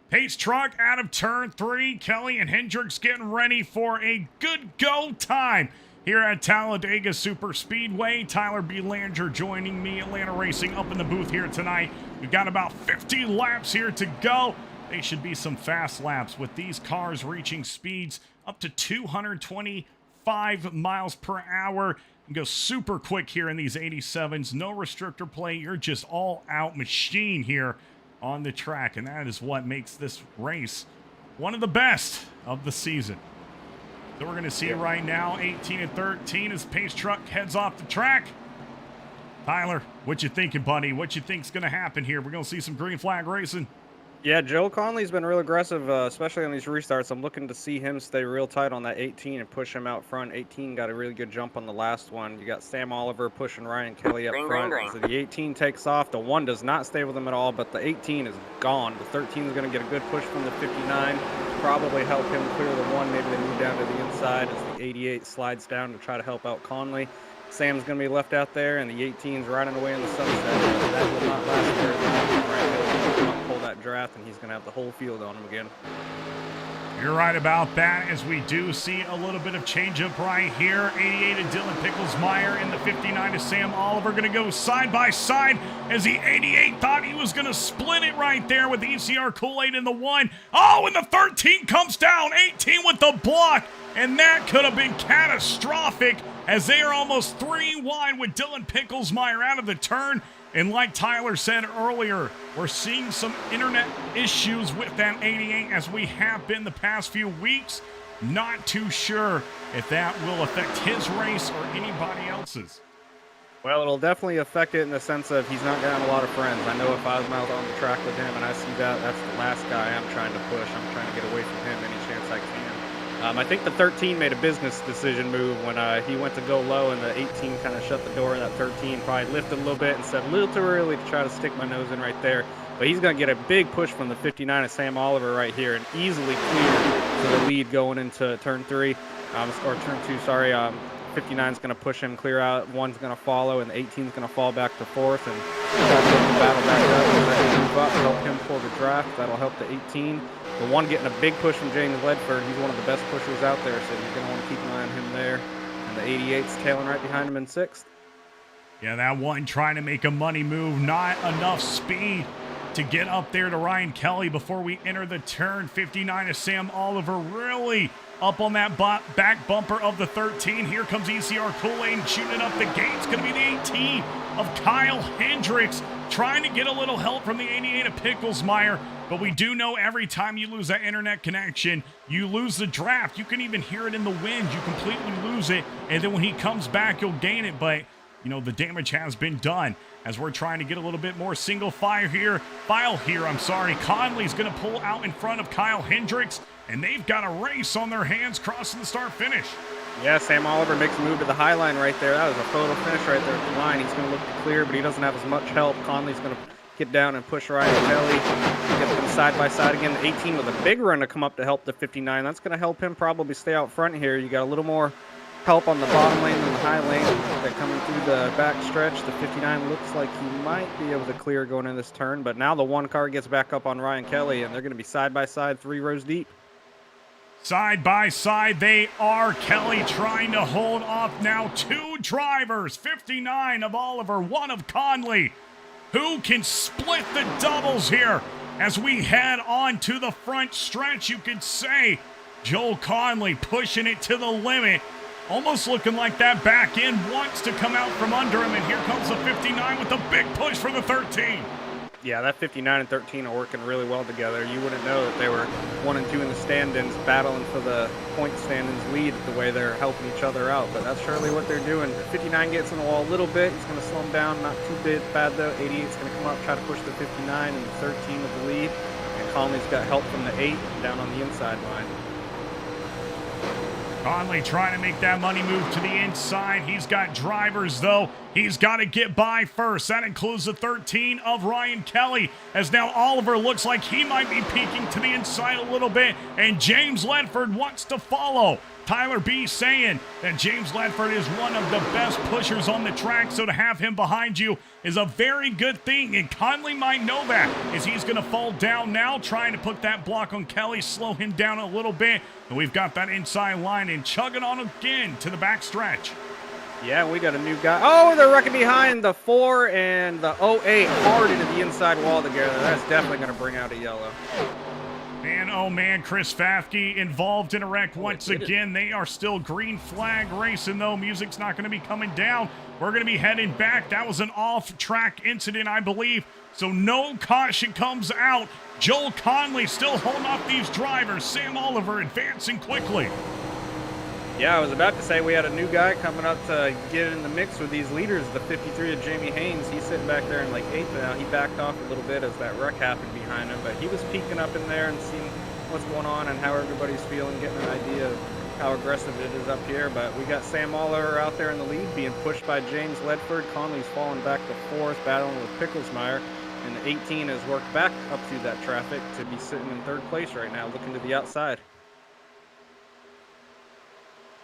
Pace truck out of turn 3. Kelly and Hendricks getting ready for a good go time here at Talladega Superspeedway. Tyler B. Langer joining me, Atlanta Racing, up in the booth here tonight. We've got about 50 laps here to go. They should be some fast laps with these cars reaching speeds up to 225 miles per hour. You go super quick here in these 87s. No restrictor plate. You're just all out machine here on the track, and that is what makes this race one of the best of the season. So we're going to see right now 18 and 13 as Pace Truck heads off the track. Tyler, what you thinking, buddy? What you think's going to happen here? We're going to see some green flag racing. Yeah, Joe Conley's been real aggressive, especially on these restarts. I'm looking to see him stay real tight on that 18 and push him out front. 18 got a really good jump on the last one. You got Sam Oliver pushing Ryan Kelly up front. So the 18 takes off. The 1 does not stay with him at all, but the 18 is gone. The 13 is going to get a good push from the 59. Probably help him clear the 1. Maybe they move down to the inside as the 88 slides down to try to help out Conley. Sam's going to be left out there, and the 18's riding away in the sunset. That will not last very long. Ryan Kelly will pull that draft, and he's going to have the whole field on him again. You're right about that, as we do see a little bit of change-up right here. 88 of Dylan Picklesmeyer and the 59 of Sam Oliver going to go side by side, as the 88 thought he was going to split it right there with ECR Kool-Aid in the 1. Oh, and the 13 comes down. 18 with the block, and that could have been catastrophic, as they are almost 3 wide with Dylan Picklesmeyer out of the turn. And like Tyler said earlier, we're seeing some internet issues with that 88 as we have been the past few weeks. Not too sure if that will affect his race or anybody else's. Well, it'll definitely affect it in the sense of he's not got a lot of friends. I know if I was out on the track with him and I see that's the last guy I'm trying to push. I'm trying to get away from him any chance I can. I think the 13 made a business decision move when he went to go low and the 18 kind of shut the door. That 13 probably lifted a little bit and said a little too early to try to stick my nose in right there. But he's going to get a big push from the 59 of Sam Oliver right here and easily clear to the lead going into turn 3, or turn 2, sorry. 59 is going to push him clear out. 1's going to follow, and the 18 is going to fall back to 4th. And battle back up. Let him move up, help him pull the draft. That'll help the 18. The 1 getting a big push from James Ledford. He's one of the best pushers out there, so you're going to want to keep an eye on him there. And the 88's tailing right behind him in 6th. Yeah, that 1 trying to make a money move. Not enough speed to get up there to Ryan Kelly before we enter the turn. 59 of Sam Oliver really up on that back bumper of the 13. Here comes ECR Kool-Aid shooting up the gate. It's going to be the 18 of Kyle Hendricks trying to get a little help from the 88 of Picklesmeyer. But we do know every time you lose that internet connection, you lose the draft. You can even hear it in the wind. You completely lose it. And then when he comes back, you'll gain it. But, you know, the damage has been done as we're trying to get a little bit more single file here. Conley's going to pull out in front of Kyle Hendricks. And they've got a race on their hands crossing the start finish. Yeah, Sam Oliver makes a move to the high line right there. That was a photo finish right there at the line. He's going to look clear, but he doesn't have as much help. Conley's going to get down and push Ryan Kelly. Get them side by side again. The 18 with a big run to come up to help the 59. That's going to help him probably stay out front here. You got a little more help on the bottom lane than the high lane. They're coming through the back stretch. The 59 looks like he might be able to clear going in this turn, but now the 1 car gets back up on Ryan Kelly, and they're going to be side by side, 3 rows deep. Side by side, they are. Kelly trying to hold off now 2 drivers, 59 of Oliver, 1 of Conley. Who can split the doubles here as we head on to the front stretch? You could say Joel Conley pushing it to the limit. Almost looking like that back end wants to come out from under him. And here comes the 59 with a big push for the 13. Yeah, that 59 and 13 are working really well together. You wouldn't know that they were 1 and 2 in the stand-ins battling for the point stand-ins lead the way they're helping each other out. But that's surely what they're doing. The 59 gets in the wall a little bit. He's going to slow him down. Not too bad, though. 88's going to come up, try to push the 59 and the 13 with the lead. And Conley's got help from the 8 down on the inside line. Conley trying to make that money move to the inside. He's got drivers, though. He's got to get by first. That includes the 13 of Ryan Kelly, as now Oliver looks like he might be peeking to the inside a little bit, and James Ledford wants to follow. Tyler B saying that James Ledford is one of the best pushers on the track, so to have him behind you is a very good thing, and Conley might know that as he's going to fall down now, trying to put that block on Kelly, slow him down a little bit, and we've got that inside line and chugging on again to the back stretch. Yeah, we got a new guy. Oh, they're wrecking behind the 4 and the 08 hard into the inside wall together. That's definitely going to bring out a yellow. Man, oh man, Chris Fafke involved in a wreck once again. They are still green flag racing, though. Music's not going to be coming down. We're going to be heading back. That was an off-track incident, I believe, so no caution comes out. Joel Conley still holding off these drivers. Sam Oliver advancing quickly. Yeah, I was about to say we had a new guy coming up to get in the mix with these leaders. The 53 of Jamie Haynes. He's sitting back there in like 8th now. He backed off a little bit as that wreck happened behind him, but he was peeking up in there and seeing what's going on and how everybody's feeling, getting an idea of how aggressive it is up here. But we got Sam Oliver out there in the lead, being pushed by James Ledford. Conley's falling back to 4th, battling with Picklesmeyer. And the 18 has worked back up through that traffic to be sitting in 3rd place right now, looking to the outside.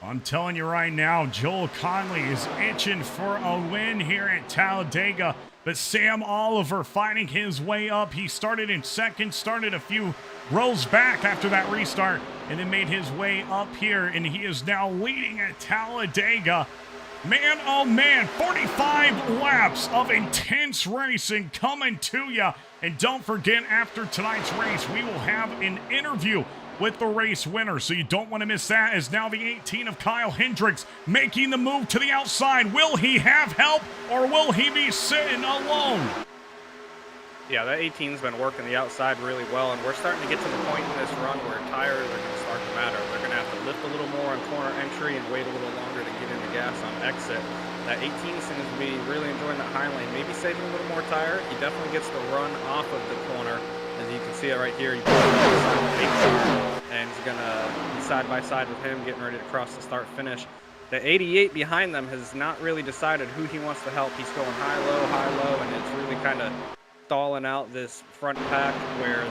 I'm telling you right now, Joel Conley is itching for a win here at Talladega. But Sam Oliver fighting his way up. He started in 2nd, started a few rows back after that restart, and then made his way up here, and he is now leading at Talladega. Man, oh man, 45 laps of intense racing coming to you. And don't forget, after tonight's race, we will have an interview with the race winner. So you don't want to miss that, as now the 18 of Kyle Hendricks making the move to the outside. Will he have help, or will he be sitting alone? Yeah, that 18's been working the outside really well, and we're starting to get to the point in this run where tires are going to start to matter. They're going to have to lift a little more on corner entry and wait a little longer to get into gas on exit. That 18 seems to be really enjoying that high lane, maybe saving a little more tire. He definitely gets to run off of the corner. As you can see it right here, and he's going to be side by side with him, getting ready to cross the start-finish. The 88 behind them has not really decided who he wants to help. He's going high, low, and it's really kind of stalling out this front pack where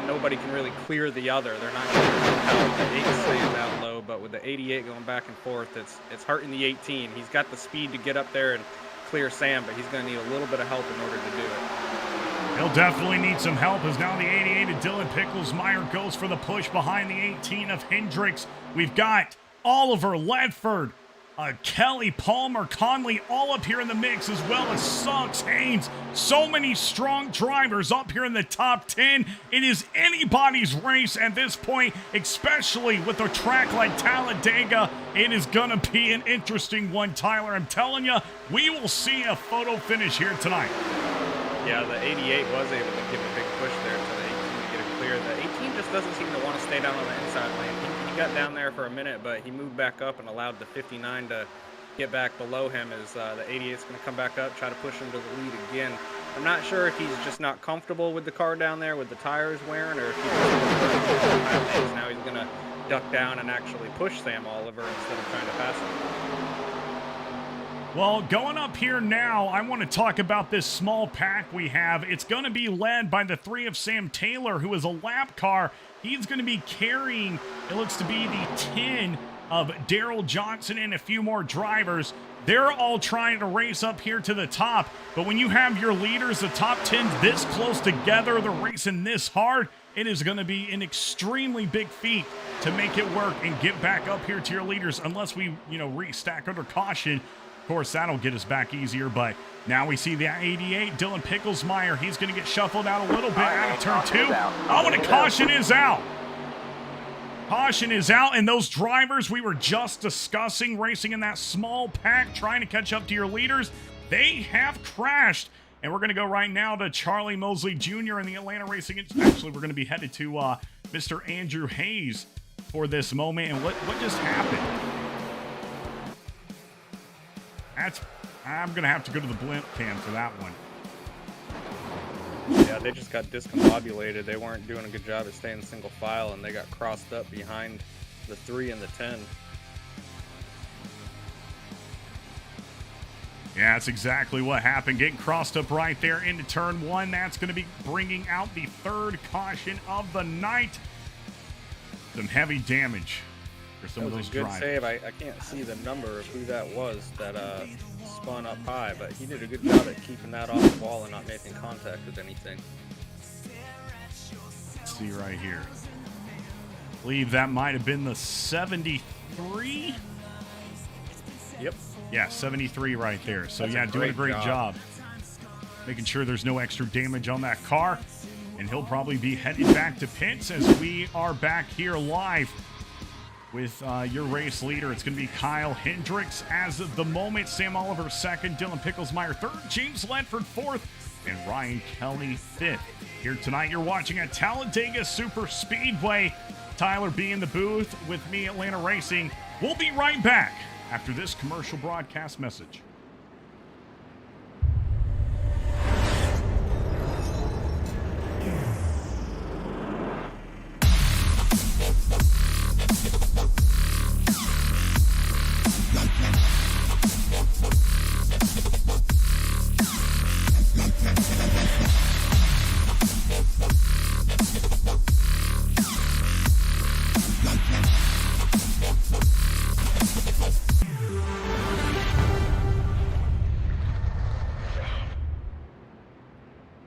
nobody can really clear the other. They're not going to help. The 8 staying down low, but with the 88 going back and forth, it's hurting the 18. He's got the speed to get up there and clear Sam, but he's going to need a little bit of help in order to do it. He'll definitely need some help, as now the 88 of Dylan Picklesmeyer goes for the push behind the 18 of Hendricks. We've got Oliver Ledford, Kelly, Palmer, Conley, all up here in the mix, as well as Suggs, Haynes. So many strong drivers up here in the top 10. It is anybody's race at this point, especially with a track like Talladega. It is going to be an interesting one, Tyler. I'm telling you, we will see a photo finish here tonight. Yeah, the 88 was able to give a big push there to the 18 to get it clear. The 18 just doesn't seem to want to stay down on the inside lane. He got down there for a minute, but he moved back up and allowed the 59 to get back below him, as the 88 is going to come back up, try to push him to the lead again. I'm not sure if he's just not comfortable with the car down there with the tires wearing, or if he's now he's going to duck down and actually push Sam Oliver instead of trying to pass him. Well, going up here now, I want to talk about this small pack we have. It's going to be led by the 3 of Sam Taylor, who is a lap car. He's going to be carrying, it looks to be the 10 of Daryl Johnson and a few more drivers. They're all trying to race up here to the top, but when you have your leaders, the top 10s this close together, they're racing this hard, it is going to be an extremely big feat to make it work and get back up here to your leaders, unless we, restack under caution. Of course, that'll get us back easier, but now we see the 88, Dylan Picklesmeyer. He's going to get shuffled out a little bit out of turn 2. Oh, and a caution is out. Caution is out, and those drivers we were just discussing racing in that small pack, trying to catch up to your leaders, they have crashed. And we're going to go right now to Charlie Mosley Jr. in the AtlantaRacing. Actually, we're going to be headed to Mr. Andrew Hayes for this moment. And what just happened? I'm going to have to go to the blimp cam for that one. Yeah, they just got discombobulated. They weren't doing a good job of staying single file, and they got crossed up behind the 3 and the 10. Yeah, that's exactly what happened. Getting crossed up right there into turn 1. That's going to be bringing out the 3rd caution of the night. Some heavy damage for some of those drivers. That was a good save. I can't see the number of who that was that spun up high, but he did a good job at keeping that off the wall and not making contact with anything. Let's see right here. I believe that might have been the 73. Yep. Yeah, 73 right there. So, That's doing a great job. Making sure there's no extra damage on that car. And he'll probably be headed back to pits as we are back here live with your race leader. It's going to be Kyle Hendricks as of the moment. Sam Oliver 2nd, Dylan Picklesmeyer 3rd, James Ledford 4th, and Ryan Kelly 5th. Here tonight, you're watching at Talladega Superspeedway. Tyler B in the booth with me, AtlantaRacing. We'll be right back after this commercial broadcast message.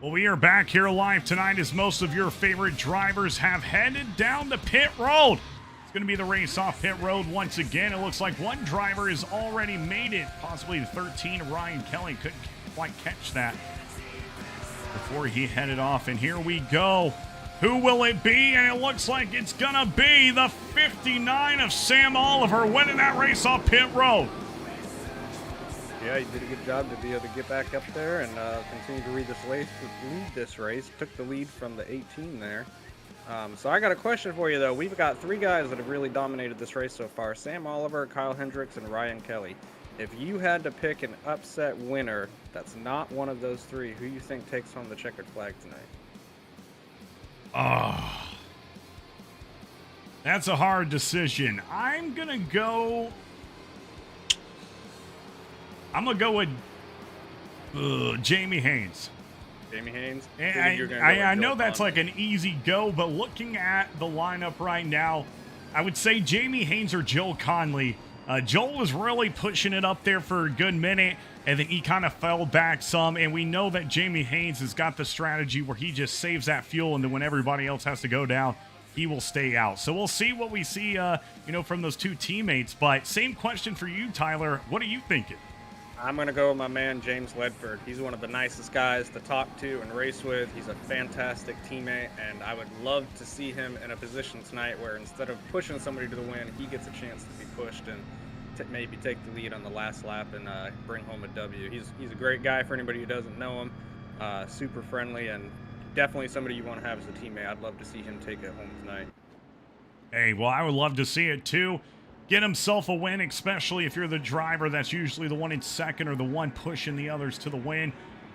Well, we are back here live tonight as most of your favorite drivers have headed down the pit road. It's going to be the race off pit road once again. It looks like one driver has already made it, possibly the 13, Ryan Kelly. Couldn't quite catch that before he headed off. And here we go. Who will it be? And it looks like it's going to be the 59 of Sam Oliver winning that race off pit road. Yeah, he did a good job to be able to get back up there and continue to lead this race. Took the lead from the 18 there. So I got a question for you, though. We've got 3 guys that have really dominated this race so far. Sam Oliver, Kyle Hendricks, and Ryan Kelly. If you had to pick an upset winner that's not one of those 3, who you think takes home the checkered flag tonight? Oh, that's a hard decision. I'm going to go with Jamie Haynes. Jamie Haynes? I know that's like an easy go, but looking at the lineup right now, I would say Jamie Haynes or Joe Conley. Joel was really pushing it up there for a good minute, and then he kind of fell back some, and we know that Jamie Haynes has got the strategy where he just saves that fuel, and then when everybody else has to go down, he will stay out. So we'll see what we see, from those 2 teammates. But same question for you, Tyler. What are you thinking? I'm going to go with my man, James Ledford. He's one of the nicest guys to talk to and race with. He's a fantastic teammate, and I would love to see him in a position tonight where instead of pushing somebody to the win, he gets a chance to be pushed and maybe take the lead on the last lap and bring home a W. He's a great guy for anybody who doesn't know him. Super friendly and definitely somebody you want to have as a teammate. I'd love to see him take it home tonight. Hey, well, I would love to see it too. Get himself a win, especially if you're the driver that's usually the one in second or the one pushing the others to the win.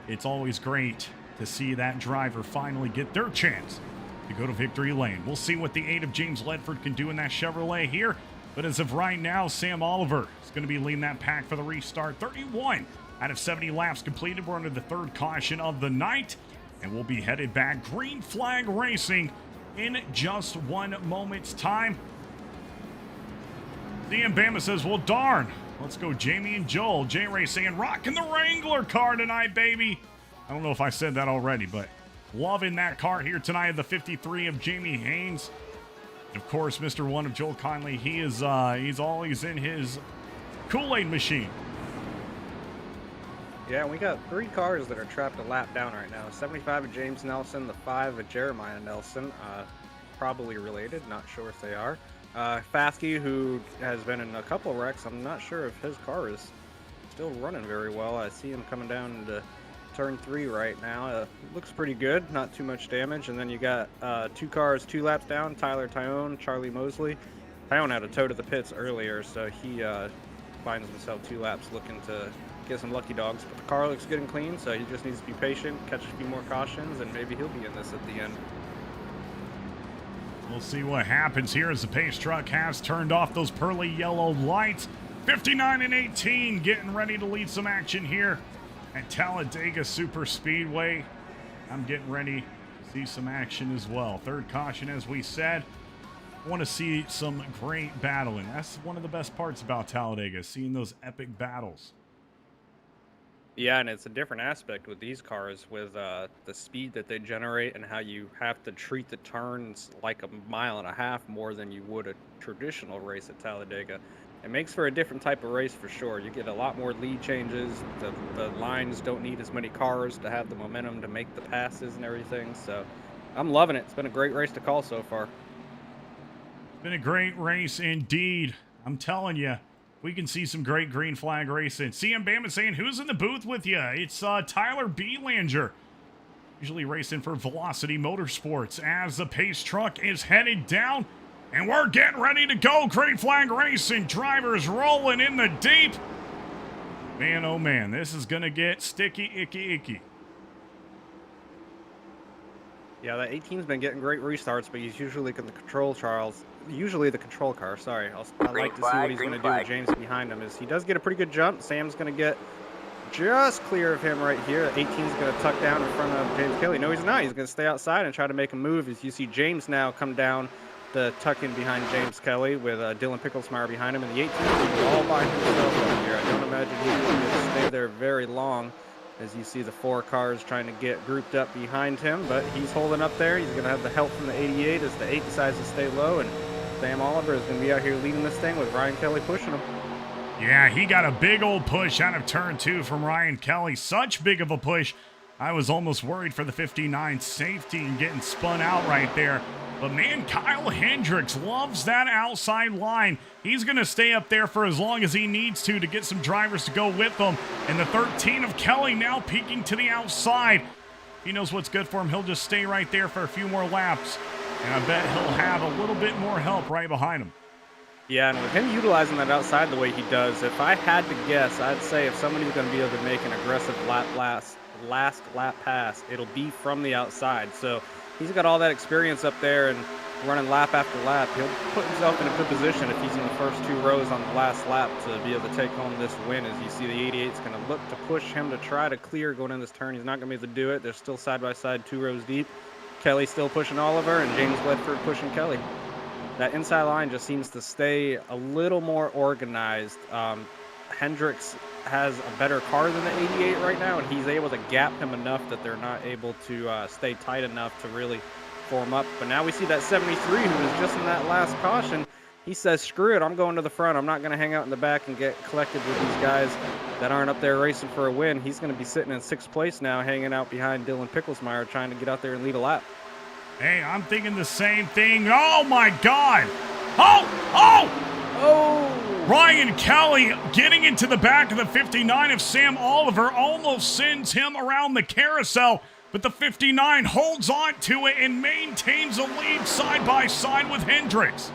It's always great to see that driver finally get their chance to go to victory lane. We'll see what the 8 of James Ledford can do in that Chevrolet here. But as of right now, Sam Oliver is going to be leading that pack for the restart. 31 out of 70 laps completed. We're under the 3rd caution of the night. And we'll be headed back green flag racing in just 1 moment's time. DM Bama says, well, darn. Let's go Jamie and Joel. J-Racing and rocking the Wrangler car tonight, baby. I don't know if I said that already, but loving that car here tonight. The 53 of Jamie Haynes. Of course, Mr. 1 of Joel Conley, he's always in his Kool-Aid machine. Yeah, we got 3 cars that are trapped a lap down right now. 75 of James Nelson, the 5 of Jeremiah Nelson, probably related, not sure if they are. Fasky, who has been in a couple of wrecks, I'm not sure if his car is still running very well. I see him coming down into turn 3 right now. Looks pretty good, not too much damage. And then you got 2 cars 2 laps down, Tyler Tyone, Charlie Mosley. Tyone had a tow to the pits earlier, so he finds himself 2 laps looking to get some lucky dogs. But the car looks good and clean, so he just needs to be patient, catch a few more cautions, and maybe he'll be in this at the end. We'll see what happens here as the pace truck has turned off those pearly yellow lights. 59 and 18 getting ready to lead some action here at Talladega Superspeedway. I'm getting ready to see some action as well. 3rd caution, as we said. I want to see some great battling. That's one of the best parts about Talladega, seeing those epic battles. Yeah, and it's a different aspect with these cars with the speed that they generate and how you have to treat the turns like a mile and a half more than you would a traditional race at Talladega. It makes for a different type of race for sure. You get a lot more lead changes. The lines don't need as many cars to have the momentum to make the passes and everything. So I'm loving it. It's been a great race to call so far. It's been a great race indeed. I'm telling you. We can see some great green flag racing. CM Bama saying, who's in the booth with you? It's Tyler Belanger, usually racing for Velocity Motorsports, as the pace truck is headed down. And we're getting ready to go. Green flag racing. Drivers rolling in the deep. Man, oh man, this is going to get sticky, icky. Yeah, that 18's been getting great restarts, but he's usually in the control car, sorry. I'd like to see what he's going to do with James behind him. He does get a pretty good jump. Sam's going to get just clear of him right here. 18's going to tuck down in front of James Kelly. No, he's not. He's going to stay outside and try to make a move. As you see James now come down to tuck in behind James Kelly with Dylan Picklesmeyer behind him. And the 18's all by himself over here. I don't imagine he's going to stay there very long. As you see the 4 cars trying to get grouped up behind him, but he's holding up there. He's going to have the help from the 88 as the 8 decides to stay low, and Sam Oliver is going to be out here leading this thing with Ryan Kelly pushing him. Yeah, he got a big old push out of turn 2 from Ryan Kelly. Such big of a push I was almost worried for the 59 safety and getting spun out right there. But man, Kyle Hendricks loves that outside line. He's going to stay up there for as long as he needs to get some drivers to go with him. And the 13 of Kelly now peeking to the outside. He knows what's good for him. He'll just stay right there for a few more laps. And I bet he'll have a little bit more help right behind him. Yeah, and with him utilizing that outside the way he does, if I had to guess, I'd say if somebody's going to be able to make an aggressive last lap pass, it'll be from the outside. So he's got all that experience up there and running lap after lap. He'll put himself in a good position if he's in the first 2 rows on the last lap to be able to take home this win. As you see, the 88's going to look to push him to try to clear going in this turn. He's not going to be able to do it. They're still side by side, 2 rows deep. Kelly still pushing Oliver and James Ledford pushing Kelly. That inside line just seems to stay a little more organized. Hendricks has a better car than the 88 right now, and he's able to gap him enough that they're not able to stay tight enough to really form up. But now we see that 73 who was just in that last caution. He says, screw it, I'm going to the front. I'm not going to hang out in the back and get collected with these guys that aren't up there racing for a win. He's going to be sitting in 6th place now, hanging out behind Dylan Picklesmeyer, trying to get out there and lead a lap. Hey, I'm thinking the same thing. Oh, my God. Oh! Ryan Kelly getting into the back of the 59 of Sam Oliver almost sends him around the carousel, but the 59 holds on to it and maintains a lead side by side with Hendricks.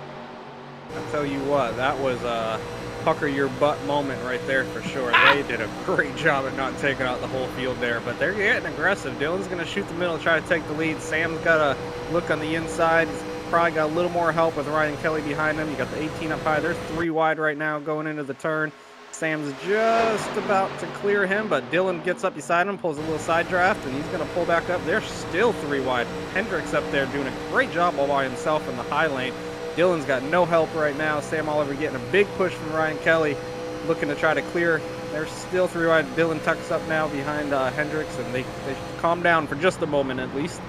I'll tell you what, that was a pucker your butt moment right there for sure. They did a great job at not taking out the whole field there, but they're getting aggressive. Dylan's going to shoot the middle, try to take the lead. Sam's got a look on the inside. He's probably got a little more help with Ryan Kelly behind him. You got the 18 up high. They're 3 wide right now going into the turn. Sam's just about to clear him, but Dylan gets up beside him, pulls a little side draft, and he's going to pull back up. They're still 3 wide. Hendricks up there doing a great job all by himself in the high lane. Dylan's got no help right now. Sam Oliver getting a big push from Ryan Kelly, looking to try to clear. They're still 3 wide. Dylan tucks up now behind Hendricks, and they calm down for just a moment at least.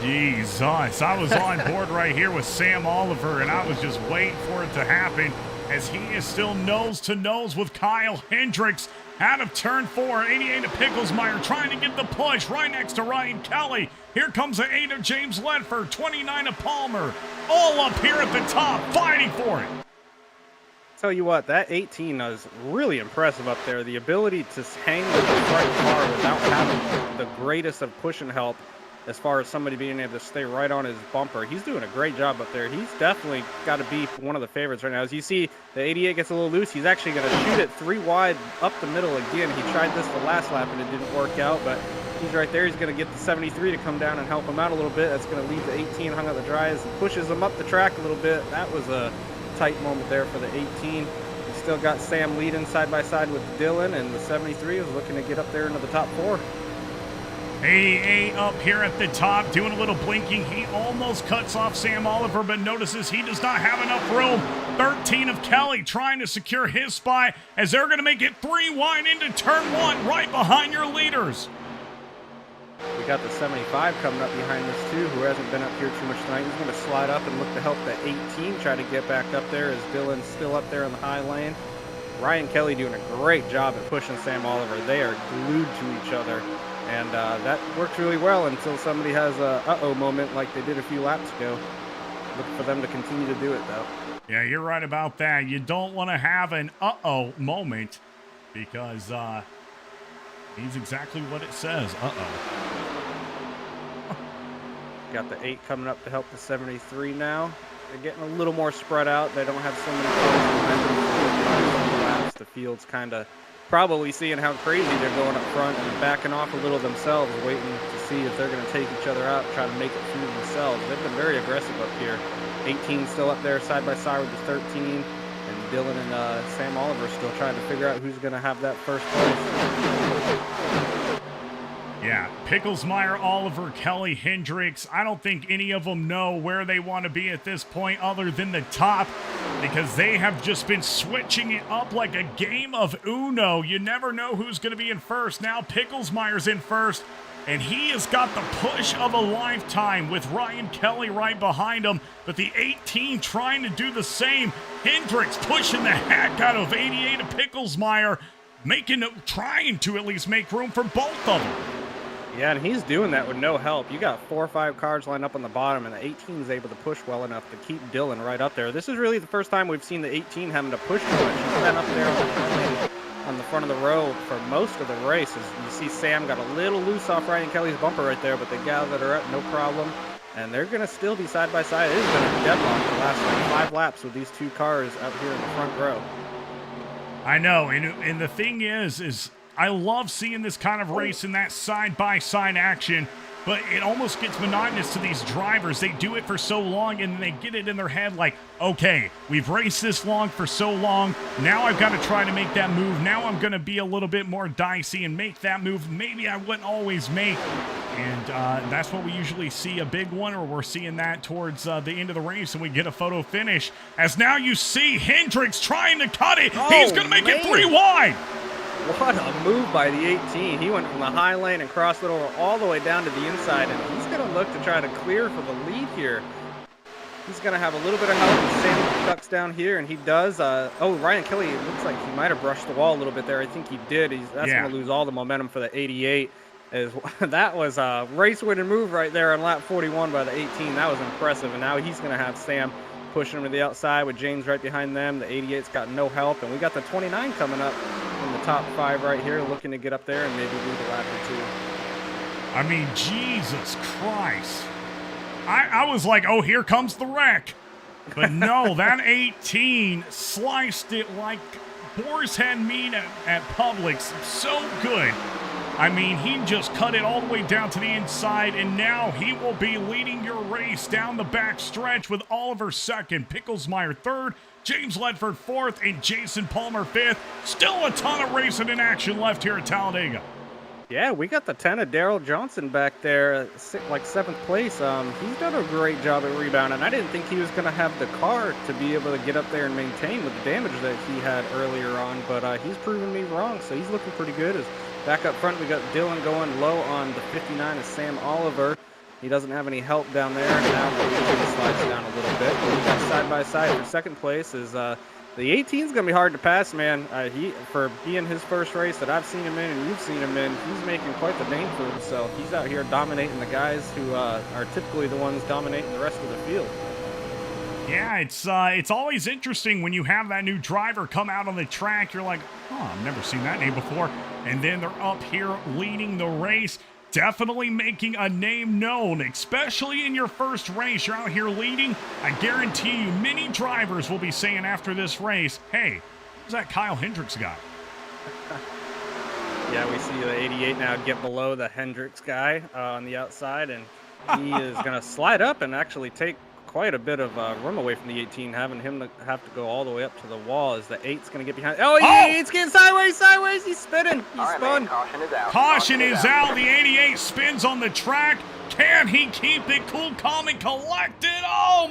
Jesus, I was on board right here with Sam Oliver, and I was just waiting for it to happen as he is still nose to nose with Kyle Hendricks out of turn 4. 88 of Picklesmeyer trying to get the push right next to Ryan Kelly. Here comes the 8 of James Ledford, 29 of Palmer, all up here at the top, fighting for it. Tell you what, that 18 is really impressive up there. The ability to hang with the right car without having the greatest of pushing help as far as somebody being able to stay right on his bumper. He's doing a great job up there. He's definitely got to be one of the favorites right now. As you see, the 88 gets a little loose. He's actually going to shoot it 3 wide up the middle again. He tried this the last lap and it didn't work out, but he's right there. He's going to get the 73 to come down and help him out a little bit. That's going to leave the 18 hung out the dries and pushes him up the track a little bit. That was a tight moment there for the 18. He's still got Sam leading side by side with Dylan, and the 73 is looking to get up there into the top 4. 88 up here at the top, doing a little blinking. He almost cuts off Sam Oliver, but notices he does not have enough room. 13 of Kelly trying to secure his spot as they're going to make it 3 wide into turn 1, right behind your leaders. We got the 75 coming up behind this too, who hasn't been up here too much tonight. He's going to slide up and look to help the 18 try to get back up there as Dylan's still up there in the high lane. Ryan Kelly doing a great job at pushing Sam Oliver. They are glued to each other. And that works really well until somebody has a uh-oh moment like they did a few laps ago. Look for them to continue to do it, though. Yeah, you're right about that. You don't want to have an uh-oh moment because means exactly what it says, uh-oh. Got the 8 coming up to help the 73 now. They're getting a little more spread out. They don't have so many laps. The field's kind of probably seeing how crazy they're going up front and backing off a little themselves, waiting to see if they're going to take each other out and try to make it through themselves. They've been very aggressive up here. 18 still up there side by side with the 13, and Dylan and Sam Oliver still trying to figure out who's going to have that first place. Yeah, Picklesmeyer, Oliver, Kelly, Hendricks. I don't think any of them know where they want to be at this point other than the top, because they have just been switching it up like a game of Uno. You never know who's going to be in first. Now Picklesmeyer's in first, and he has got the push of a lifetime with Ryan Kelly right behind him, but the 18 trying to do the same. Hendricks pushing the heck out of 88 of Picklesmeyer, trying to at least make room for both of them. Yeah, and he's doing that with no help. You got 4 or 5 cars lined up on the bottom, and the 18 is able to push well enough to keep Dylan right up there. This is really the first time we've seen the 18 having to push too much. He's been up there on the front of the row for most of the race. As you see, Sam got a little loose off Ryan Kelly's bumper right there, but they gathered her up, no problem. And they're going to still be side by side. It has been a deadlock the last like 5 laps with these 2 cars out here in the front row. I know, and the thing is I love seeing this kind of race in that side-by-side action, but it almost gets monotonous to these drivers. They do it for so long, and they get it in their head like, okay, we've raced this long for so long. Now I've got to try to make that move. Now I'm going to be a little bit more dicey and make that move maybe I wouldn't always make. And that's what we usually see, a big one, or we're seeing that towards the end of the race, and we get a photo finish. As now you see Hendricks trying to cut it. Oh, he's going to make it 3 wide. What a move by the 18. He went from the high lane and crossed it over all the way down to the inside, and he's going to look to try to clear for the lead here. He's going to have a little bit of help as Sam ducks down here, and he does. Oh, Ryan Kelly, it looks like he might have brushed the wall a little bit there. I think he did. That's going to lose all the momentum for the 88. That was a race-winning move right there on lap 41 by the 18. That was impressive, and now he's going to have Sam pushing him to the outside with James right behind them. The 88's got no help, and we got the 29 coming up in the top 5 right here, looking to get up there and maybe lead a lap or 2. I mean, Jesus Christ. I was like, oh, here comes the wreck. But no, that 18 sliced it like boar's head meat at Publix. So good. I mean, he just cut it all the way down to the inside, and now he will be leading your race down the back stretch with Oliver second, Picklesmeyer third, James Ledford fourth, and Jason Palmer fifth. Still a ton of racing in action left here at Talladega. Yeah, we got the 10 of Daryl Johnson back there, like 7th place. He's done a great job at rebounding. I didn't think he was going to have the car to be able to get up there and maintain with the damage that he had earlier on, but he's proven me wrong, so he's looking pretty good. Back up front, we got Dylan going low on the 59 of Sam Oliver. He doesn't have any help down there. Now he slides down a little bit. We got side by side for 2nd place is the 18 is going to be hard to pass, man. For being his first race that I've seen him in and you've seen him in, he's making quite the name for himself. He's out here dominating the guys who are typically the ones dominating the rest of the field. Yeah, it's always interesting when you have that new driver come out on the track. You're like, oh, I've never seen that name before. And then they're up here leading the race, definitely making a name known, especially in your first race. You're out here leading. I guarantee you many drivers will be saying after this race, hey, who's that Kyle Hendricks guy? Yeah, we see the 88 now get below the Hendricks guy on the outside, and he is going to slide up and actually take quite a bit of room away from the 18, having him to have to go all the way up to the wall as the 8's going to get behind. Oh, it's getting sideways. He's spinning. He's spun. Caution is out. Caution is out. The 88 spins on the track. Can he keep it cool, calm, and collected? Oh,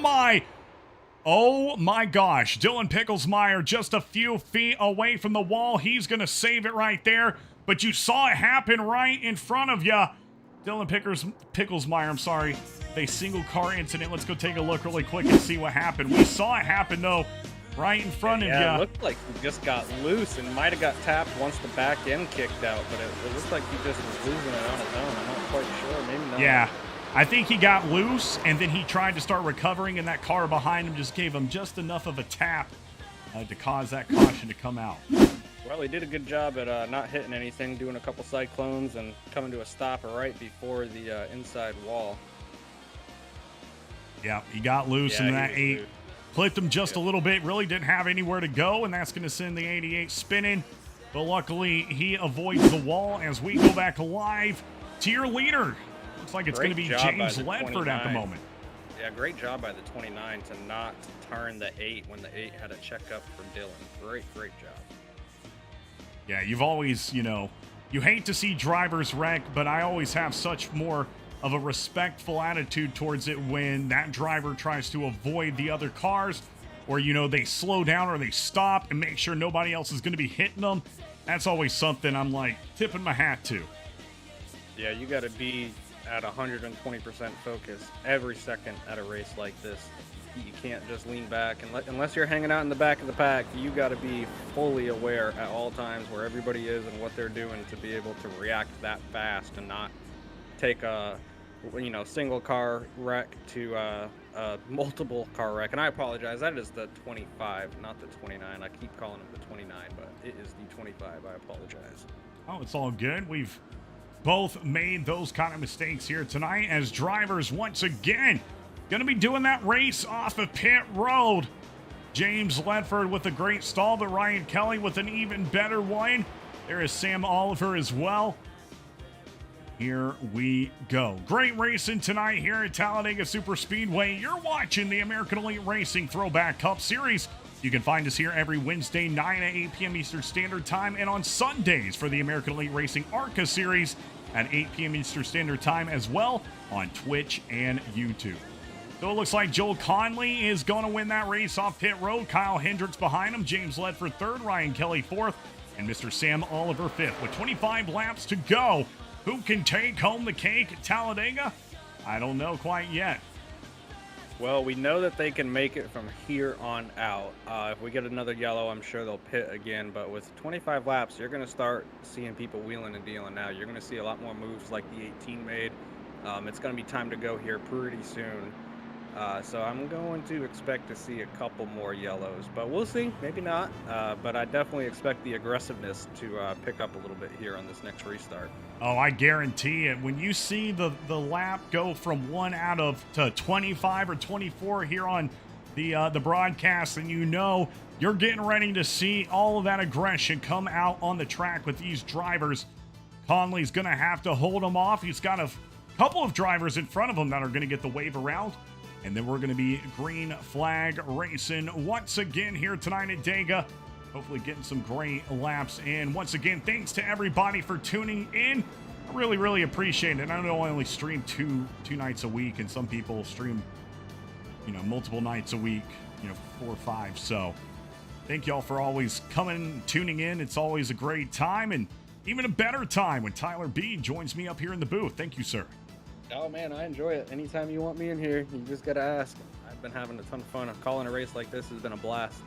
my gosh. Dylan Picklesmeyer just a few feet away from the wall. He's going to save it right there. But you saw it happen right in front of you. Dylan Picklesmeyer, I'm sorry. A single car incident. Let's go take a look really quick and see what happened. We saw it happen, though, right in front of you. Yeah, it looked like he just got loose and might have got tapped once the back end kicked out, but it looked like he just was losing it on his own. I'm not quite sure. Maybe not. Yeah, I think he got loose, and then he tried to start recovering, and that car behind him just gave him just enough of a tap to cause that caution to come out. Well, he did a good job at not hitting anything, doing a couple cyclones and coming to a stop right before the inside wall. Yeah, he got loose, and that 8 clipped him just a little bit. Really didn't have anywhere to go, and that's going to send the 88 spinning. But luckily, he avoids the wall as we go back live to your leader. Looks like it's going to be James Ledford at the moment. Yeah, great job by the 29 to not turn the 8 when the 8 had a checkup for Dylan. Great job. Yeah, you've always, you hate to see drivers wreck, but I always have such more of a respectful attitude towards it when that driver tries to avoid the other cars, or, they slow down or they stop and make sure nobody else is going to be hitting them. That's always something I'm like tipping my hat to. Yeah, you got to be at 120% focus every second at a race like this. You can't just lean back unless you're hanging out in the back of the pack. You got to be fully aware at all times where everybody is and what they're doing to be able to react that fast and not take a single car wreck to a multiple car wreck. And I apologize, that is the 25, not the 29. I keep calling him the 29, but it is the 25. I apologize. Oh, it's all good. We've both made those kind of mistakes here tonight as drivers once again going to be doing that race off of pit road. James Ledford with a great stall, but Ryan Kelly with an even better one. There is Sam Oliver as well. Here we go. Great racing tonight here at Talladega Superspeedway. You're watching the American Elite Racing Throwback Cup Series. You can find us here every Wednesday, 9 to 8 p.m. Eastern Standard Time, and on Sundays for the American Elite Racing ARCA Series at 8 p.m. Eastern Standard Time as well on Twitch and YouTube. So it looks like Joel Conley is going to win that race off pit road. Kyle Hendricks behind him, James Ledford third, Ryan Kelly fourth, and Mr. Sam Oliver fifth. With 25 laps to go, who can take home the cake at Talladega? I don't know quite yet. Well, we know that they can make it from here on out. If we get another yellow, I'm sure they'll pit again. But with 25 laps, you're going to start seeing people wheeling and dealing now. You're going to see a lot more moves like the 18 made. It's going to be time to go here pretty soon. So I'm going to expect to see a couple more yellows, but we'll see. Maybe not. But I definitely expect the aggressiveness to pick up a little bit here on this next restart. Oh, I guarantee it. When you see the lap go from 1 out of to 25 or 24 here on the broadcast, and you know you're getting ready to see all of that aggression come out on the track with these drivers. Conley's going to have to hold them off. He's got a couple of drivers in front of him that are going to get the wave around. And then we're going to be green flag racing once again here tonight at Dega. Hopefully getting some great laps in. Once again, thanks to everybody for tuning in. I really, really appreciate it. I know I only stream two nights a week, and some people stream, multiple nights a week, 4 or 5. So thank y'all for always coming, tuning in. It's always a great time, and even a better time when Tyler B joins me up here in the booth. Thank you, sir. Oh man, I enjoy it. Anytime you want me in here, you just gotta ask. I've been having a ton of fun. Calling a race like this has been a blast.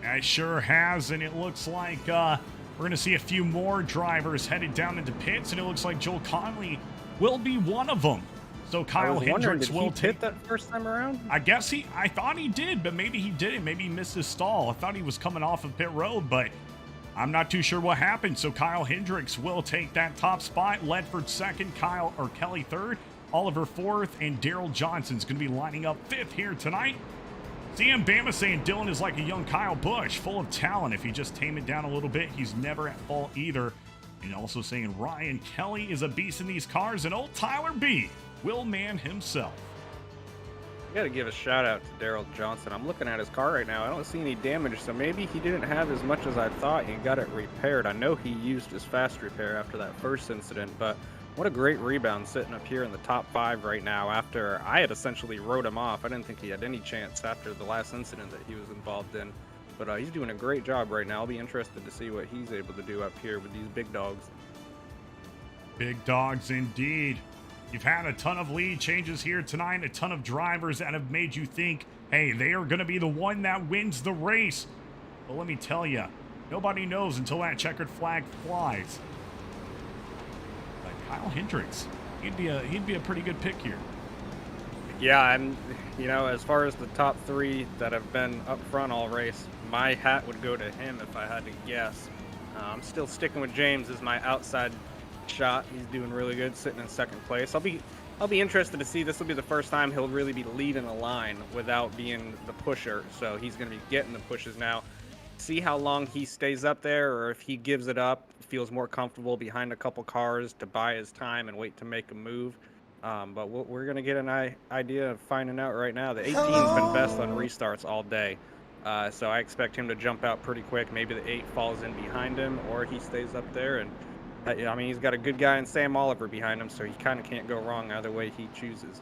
It sure has, and it looks like we're going to see a few more drivers headed down into pits, and it looks like Joel Conley will be one of them. So Kyle Hendricks will take that first time around. I thought he did, but maybe he didn't. Maybe he missed his stall. I thought he was coming off of pit road, but I'm not too sure what happened. So Kyle Hendricks will take that top spot. Ledford second, Kelly third, Oliver fourth, and Daryl Johnson's going to be lining up fifth here tonight. CM Bama saying Dylan is like a young Kyle Busch, full of talent. If you just tame it down a little bit, he's never at fault either. And also saying Ryan Kelly is a beast in these cars, and old Tyler B will man himself. I gotta give a shout out to Daryl Johnson. I'm looking at his car right now. I don't see any damage, so maybe he didn't have as much as I thought and got it repaired. I know he used his fast repair after that first incident, but what a great rebound sitting up here in the top 5 right now after I had essentially wrote him off. I didn't think he had any chance after the last incident that he was involved in, but he's doing a great job right now. I'll be interested to see what he's able to do up here with these big dogs. Big dogs indeed. You've had a ton of lead changes here tonight, a ton of drivers that have made you think, hey, they are going to be the one that wins the race. But let me tell you, nobody knows until that checkered flag flies. Like Kyle Hendricks, he'd be a pretty good pick here. Yeah, and as far as the top 3 that have been up front all race, my hat would go to him if I had to guess. I'm still sticking with James as my outside shot. He's doing really good, sitting in second place. I'll be interested to see. This will be the first time he'll really be leading a line without being the pusher, so he's going to be getting the pushes now. See how long he stays up there, or if he gives it up, feels more comfortable behind a couple cars to buy his time and wait to make a move. But we're going to get an idea of finding out right now. The 18's been best on restarts all day, so I expect him to jump out pretty quick. Maybe the 8 falls in behind him, or he stays up there. And I mean, he's got a good guy in Sam Oliver behind him, so he kind of can't go wrong either way he chooses.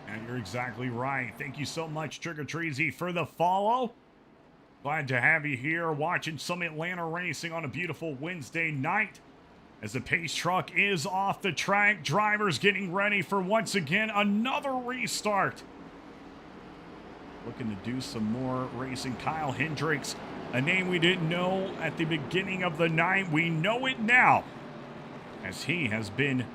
And you're exactly right. Thank you so much, Trigger Treasy, for the follow. Glad to have you here watching some Atlanta racing on a beautiful Wednesday night. As the pace truck is off the track, drivers getting ready for once again another restart. Looking to do some more racing. Kyle Hendricks, a name we didn't know at the beginning of the night. We know it now. as he has been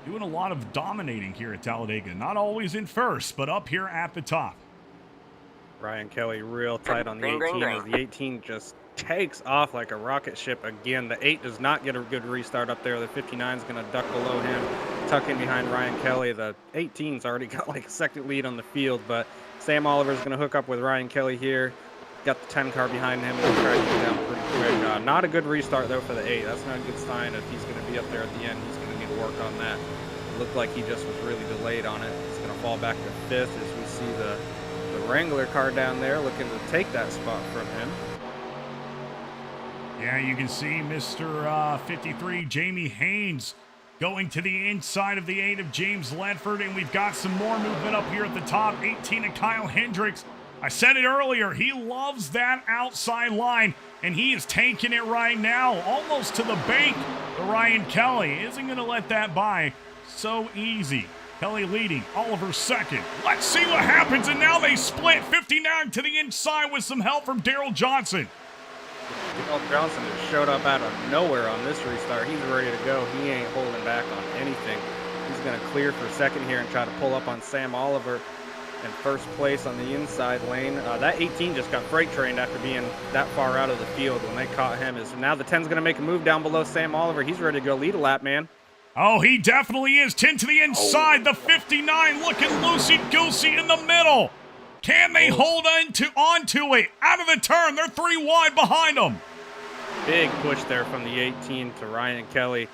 doing a lot of dominating here at Talladega. Not always in first, but up here at the top. Ryan Kelly real tight on the 18 as the 18 just takes off like a rocket ship again. The 8 does not get a good restart up there. The 59 is going to duck below him, tuck in behind Ryan Kelly. The 18's already got like a second lead on the field, but Sam Oliver's going to hook up with Ryan Kelly here. Got the 10 car behind him. He'll try to get down pretty quick. Not a good restart though for the 8. That's not a good sign. If he's going to be up there at the end, he's going to need to work on that. It looked like he just was really delayed on it. He's going to fall back to 5th as we see the Wrangler car down there looking to take that spot from him. Yeah, you can see Mr. 53, Jamie Haynes, going to the inside of the 8 of James Ledford, and we've got some more movement up here at the top. 18 of Kyle Hendricks. I said it earlier, he loves that outside line, and he is taking it right now, almost to the bank. But Ryan Kelly isn't going to let that by so easy. Kelly leading, Oliver second. Let's see what happens, and now they split 59 to the inside with some help from Daryl Johnson. Daryl Johnson has showed up out of nowhere on this restart. He's ready to go. He ain't holding back on anything. He's going to clear for second here and try to pull up on Sam Oliver in first place on the inside lane. That 18 just got freight trained after being that far out of the field when they caught him. Now the 10's going to make a move down below Sam Oliver. He's ready to go lead a lap, man. Oh, he definitely is. 10 to the inside. The 59 looking loosey-goosey in the middle. Can they hold onto it? Out of the turn. They're 3 wide behind them. Big push there from the 18 to Ryan Kelly.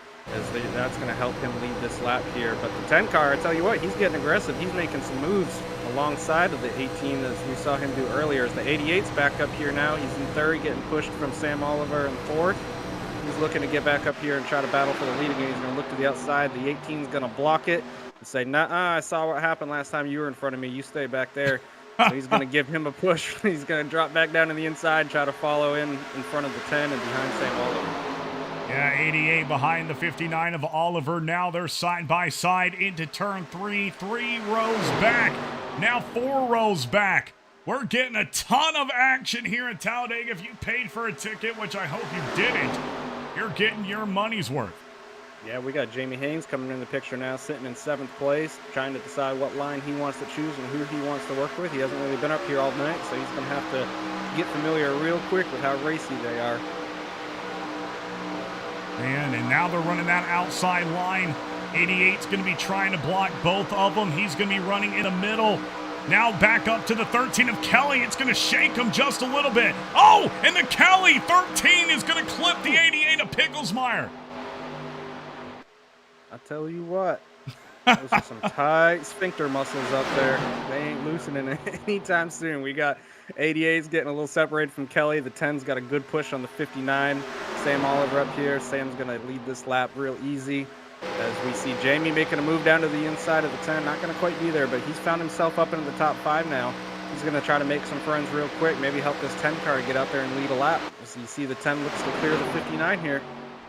That's going to help him lead this lap here. But the 10 car, I tell you what, he's getting aggressive. He's making some moves alongside of the 18 as we saw him do earlier. As the 88's back up here now. He's in third, getting pushed from Sam Oliver in fourth. He's looking to get back up here and try to battle for the lead again. He's going to look to the outside. The 18's going to block it and say, nah, I saw what happened last time you were in front of me. You stay back there. So he's going to give him a push. He's going to drop back down to the inside, try to follow in front of the 10 and behind Sam Oliver. Yeah, 88 behind the 59 of Oliver. Now they're side by side into turn 3. 3 rows back. Now 4 rows back. We're getting a ton of action here at Talladega. If you paid for a ticket, which I hope you didn't, you're getting your money's worth. Yeah, we got Jamie Haynes coming in the picture now, sitting in 7th place, trying to decide what line he wants to choose and who he wants to work with. He hasn't really been up here all night, so he's going to have to get familiar real quick with how racy they are. And now they're running that outside line. 88's going to be trying to block both of them. He's going to be running in the middle. Now back up to the 13 of Kelly. It's going to shake him just a little bit. Oh, and the Kelly 13 is going to clip the 88 of Picklesmeyer. I tell you what, those are some tight sphincter muscles up there. They ain't loosening anytime soon. We got 88's getting a little separated from Kelly. The 10's got a good push on the 59. Sam Oliver up here. Sam's going to lead this lap real easy. As we see Jamie making a move down to the inside of the 10. Not going to quite be there, but he's found himself up into the top 5 now. He's going to try to make some friends real quick. Maybe help this 10 car get out there and lead a lap. As you see the 10 looks to clear the 59 here.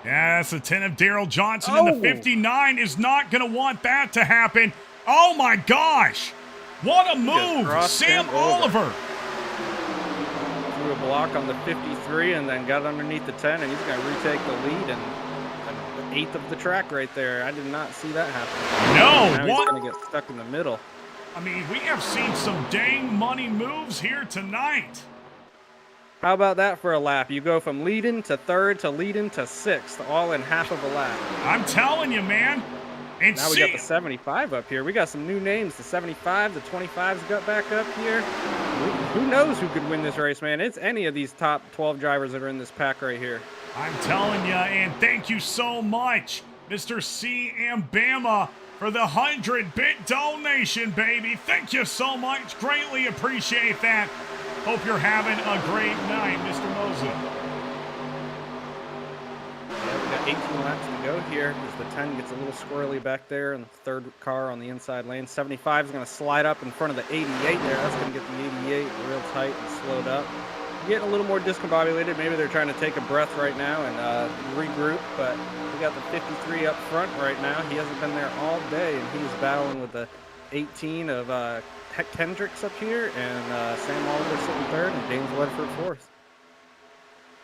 Yeah, that's the 10 of Daryl Johnson, and the 59 is not going to want that to happen. Oh, my gosh. What a move. Sam Oliver. Threw a block on the 53 and then got underneath the 10, and he's going to retake the lead and an 1/8 of the track right there. I did not see that happen. No, now what? He's going to get stuck in the middle. I mean, we have seen some dang money moves here tonight. How about that for a lap? You go from leading to 3rd to leading to 6th, all in half of a lap. I'm telling you, man. And now we got the 75 up here. We got some new names. The 75, the 25's got back up here. Who knows who could win this race, man? It's any of these top 12 drivers that are in this pack right here. I'm telling you, and thank you so much, Mr. C. Bama, for the 100-bit donation, baby. Thank you so much. Greatly appreciate that. Hope you're having a great night, Mr. Mosley. Yeah, we got 18 laps to go here as the 10 gets a little squirrely back there and the 3rd car on the inside lane. 75 is going to slide up in front of the 88 there. That's going to get the 88 real tight and slowed up. Getting a little more discombobulated. Maybe they're trying to take a breath right now and regroup, but we got the 53 up front right now. He hasn't been there all day, and he's battling with the 18 of Hendricks up here, and Sam Oliver sitting 3rd, and James Ledford 4th.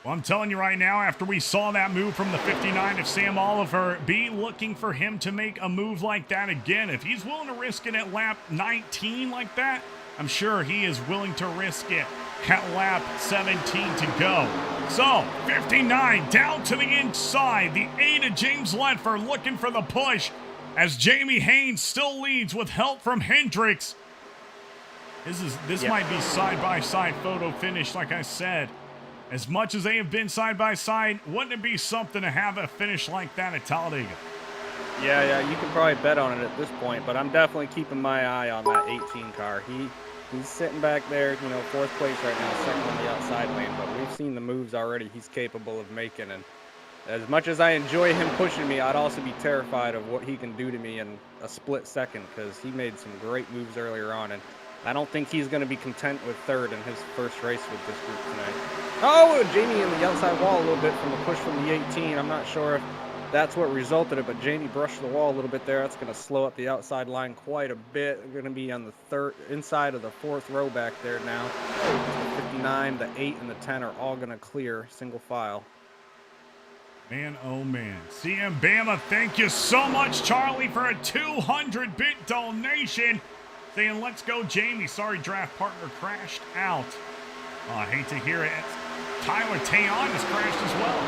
Well, I'm telling you right now, after we saw that move from the 59 of Sam Oliver, be looking for him to make a move like that again. If he's willing to risk it at lap 19 like that, I'm sure he is willing to risk it at lap 17 to go. So, 59 down to the inside. The 8 of James Ledford looking for the push as Jamie Haynes still leads with help from Hendricks. This might be side-by-side photo finish, like I said. As much as they have been side-by-side, wouldn't it be something to have a finish like that at Talladega? Yeah, you can probably bet on it at this point, but I'm definitely keeping my eye on that 18 car. He's sitting back there, you know, 4th place right now, 2nd on the outside lane, but we've seen the moves already he's capable of making, and as much as I enjoy him pushing me, I'd also be terrified of what he can do to me in a split second, because he made some great moves earlier on, and I don't think he's going to be content with 3rd in his first race with this group tonight. Oh, Jamie in the outside wall a little bit from a push from the 18. I'm not sure if that's what resulted it, but Jamie brushed the wall a little bit there. That's going to slow up the outside line quite a bit. They're going to be on the inside of the 4th row back there now. The 59, the 8, and the 10 are all going to clear single file. Man, oh man. CM Bama, thank you so much, Charlie, for a 200-bit donation. Saying, let's go, Jamie. Sorry, draft partner crashed out. Oh, I hate to hear it. Tyler Tayon has crashed as well.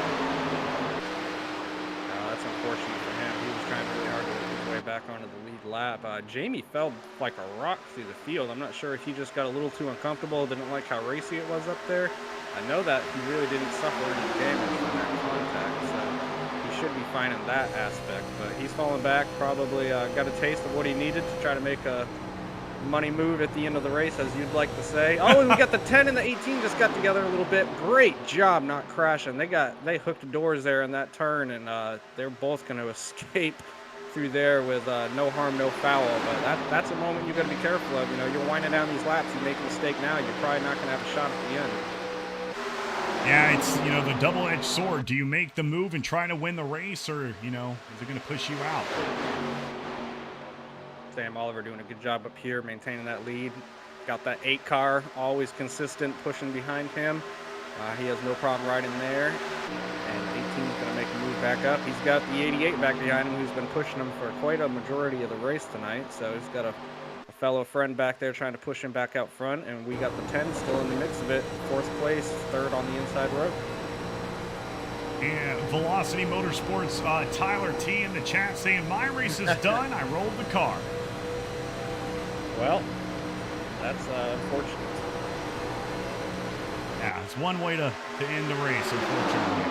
No, that's unfortunate for him. He was trying really hard to work his way back onto the lead lap. Jamie fell like a rock through the field. I'm not sure if he just got a little too uncomfortable, didn't like how racy it was up there. I know that he really didn't suffer any damage from that contact, so he should be fine in that aspect. But he's falling back, probably got a taste of what he needed to try to make a money move at the end of the race, as you'd like to say. Oh, and we got the 10 and the 18 just got together a little bit. Great job not crashing. They hooked doors there in that turn, and they're both going to escape through there with no harm, no foul. But that's a moment you got to be careful of. You know, you're winding down these laps. You make a mistake now, you're probably not going to have a shot at the end. Yeah, it's, you know, the double-edged sword. Do you make the move and try to win the race, or, you know, is it going to push you out? Sam Oliver doing a good job up here, maintaining that lead. Got that 8 car, always consistent, pushing behind him. He has no problem riding there. And 18 is going to make a move back up. He's got the 88 back behind him, who's been pushing him for quite a majority of the race tonight. So he's got a fellow friend back there trying to push him back out front. And we got the 10 still in the mix of it. 4th place, 3rd on the inside row. And Velocity Motorsports, Tyler T in the chat saying, my race is done. I rolled the car. Well, that's unfortunate. Yeah, it's one way to end the race, unfortunately.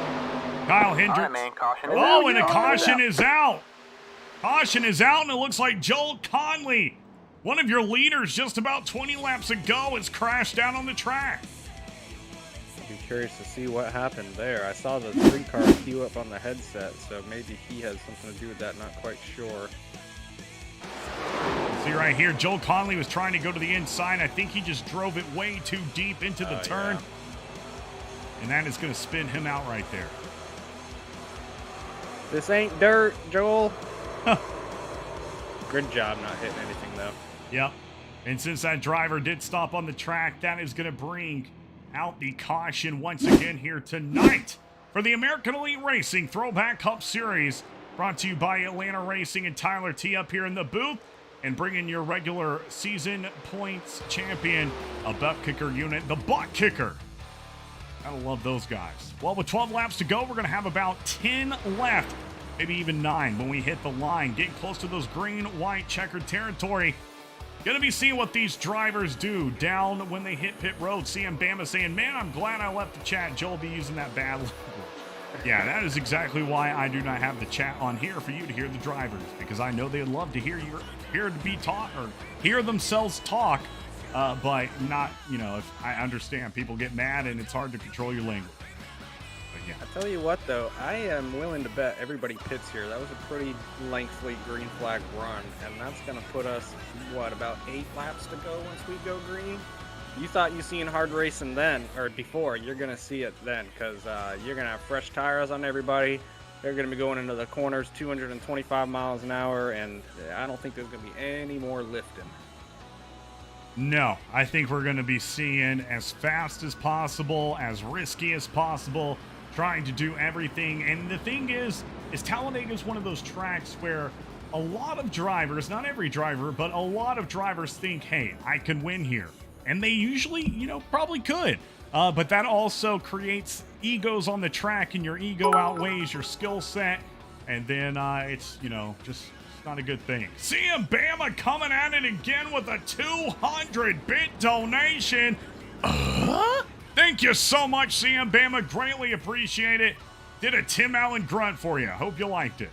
Kyle Hendricks. All right, man, caution. Oh, and a caution is out. Caution is out, and it looks like Joel Conley, one of your leaders just about 20 laps ago, has crashed down on the track. I'd be curious to see what happened there. I saw the 3 car queue up on the headset, so maybe he has something to do with that, not quite sure. See right here, Joel Conley was trying to go to the inside. I think he just drove it way too deep into the turn. Yeah. And that is going to spin him out right there. This ain't dirt, Joel. Good job not hitting anything, though. Yep. And since that driver did stop on the track, that is going to bring out the caution once again here tonight for the American Elite Racing Throwback Cup Series. Brought to you by AtlantaRacing and Tyler T up here in the booth. And bringing your regular season points champion, a ButtKicker unit, the ButtKicker. Gotta love those guys. Well, with 12 laps to go, we're going to have about 10 left, maybe even 9 when we hit the line. Getting close to those green-white checkered territory. Going to be seeing what these drivers do down when they hit pit road. CM Bama saying, man, I'm glad I left the chat. Joel be using that bad language. Yeah, that is exactly why I do not have the chat on here for you to hear the drivers, because I know they'd love to hear to be taught or hear themselves talk, but not, you know, if I understand people get mad and it's hard to control your language. But yeah. I tell you what, though, I am willing to bet everybody pits here. That was a pretty lengthy green flag run, and that's going to put us, what, about 8 laps to go once we go green? You thought you seen hard racing then, or before. You're going to see it then, because you're going to have fresh tires on everybody. They're going to be going into the corners 225 miles an hour, and I don't think there's going to be any more lifting. No, I think we're going to be seeing as fast as possible, as risky as possible, trying to do everything. And the thing is Talladega is one of those tracks where a lot of drivers, not every driver, but a lot of drivers think, hey, I can win here. And they usually, probably could. But that also creates egos on the track, and your ego outweighs your skill set. And then it's, just not a good thing. CM Bama coming at it again with a 200-bit donation. Thank you so much, CM Bama. Greatly appreciate it. Did a Tim Allen grunt for you. Hope you liked it.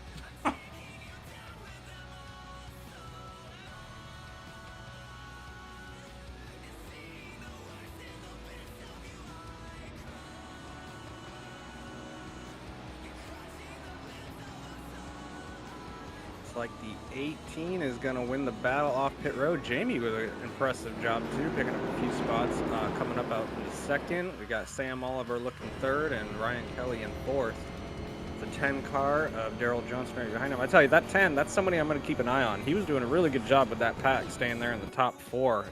Like the 18 is going to win the battle off pit road. Jamie with an impressive job too, picking up a few spots. Coming up out in the second, we got Sam Oliver looking third and Ryan Kelly in fourth. The 10 car of Daryl Johnson right behind him. I tell you, that 10, that's somebody I'm going to keep an eye on. He was doing a really good job with that pack, staying there in the top four,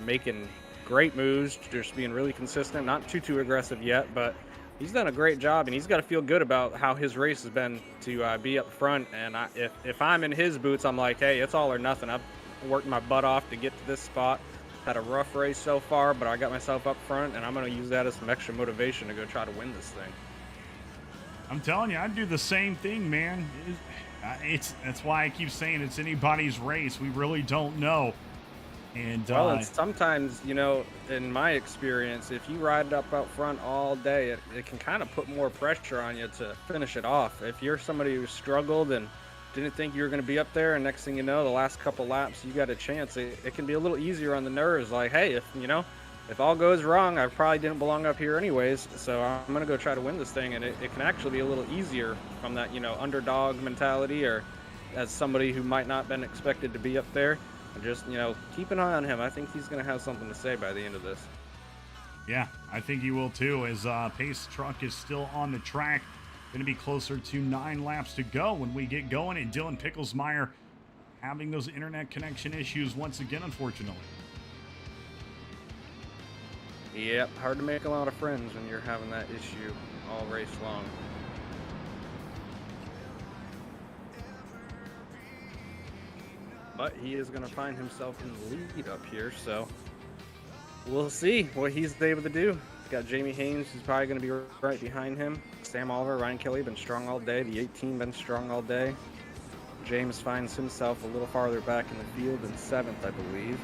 making great moves, just being really consistent. Not too aggressive yet, but he's done a great job, and he's got to feel good about how his race has been to be up front. And if I'm in his boots, I'm like, hey, it's all or nothing. I've worked my butt off to get to this spot. Had a rough race so far, but I got myself up front, and I'm going to use that as some extra motivation to go try to win this thing. I'm telling you, I'd do the same thing, man. That's why I keep saying it's anybody's race. We really don't know. And and sometimes, in my experience, if you ride it up out front all day, it can kind of put more pressure on you to finish it off. If you're somebody who struggled and didn't think you were going to be up there, and next thing you know, the last couple laps, you got a chance, it can be a little easier on the nerves. Like, hey, if all goes wrong, I probably didn't belong up here anyways, so I'm going to go try to win this thing. And it can actually be a little easier from that, underdog mentality, or as somebody who might not have been expected to be up there. Just, keep an eye on him. I think he's going to have something to say by the end of this. Yeah, I think he will too, as Pace Truck is still on the track. Going to be closer to 9 laps to go when we get going, and Dylan Picklesmeyer having those internet connection issues once again, unfortunately. Yep, hard to make a lot of friends when you're having that issue all race long. But he is going to find himself in the lead up here, so we'll see what he's able to do. He's got Jamie Haynes, who's probably going to be right behind him. Sam Oliver, Ryan Kelly been strong all day. The 18 been strong all day. James finds himself a little farther back in the field in 7th, I believe.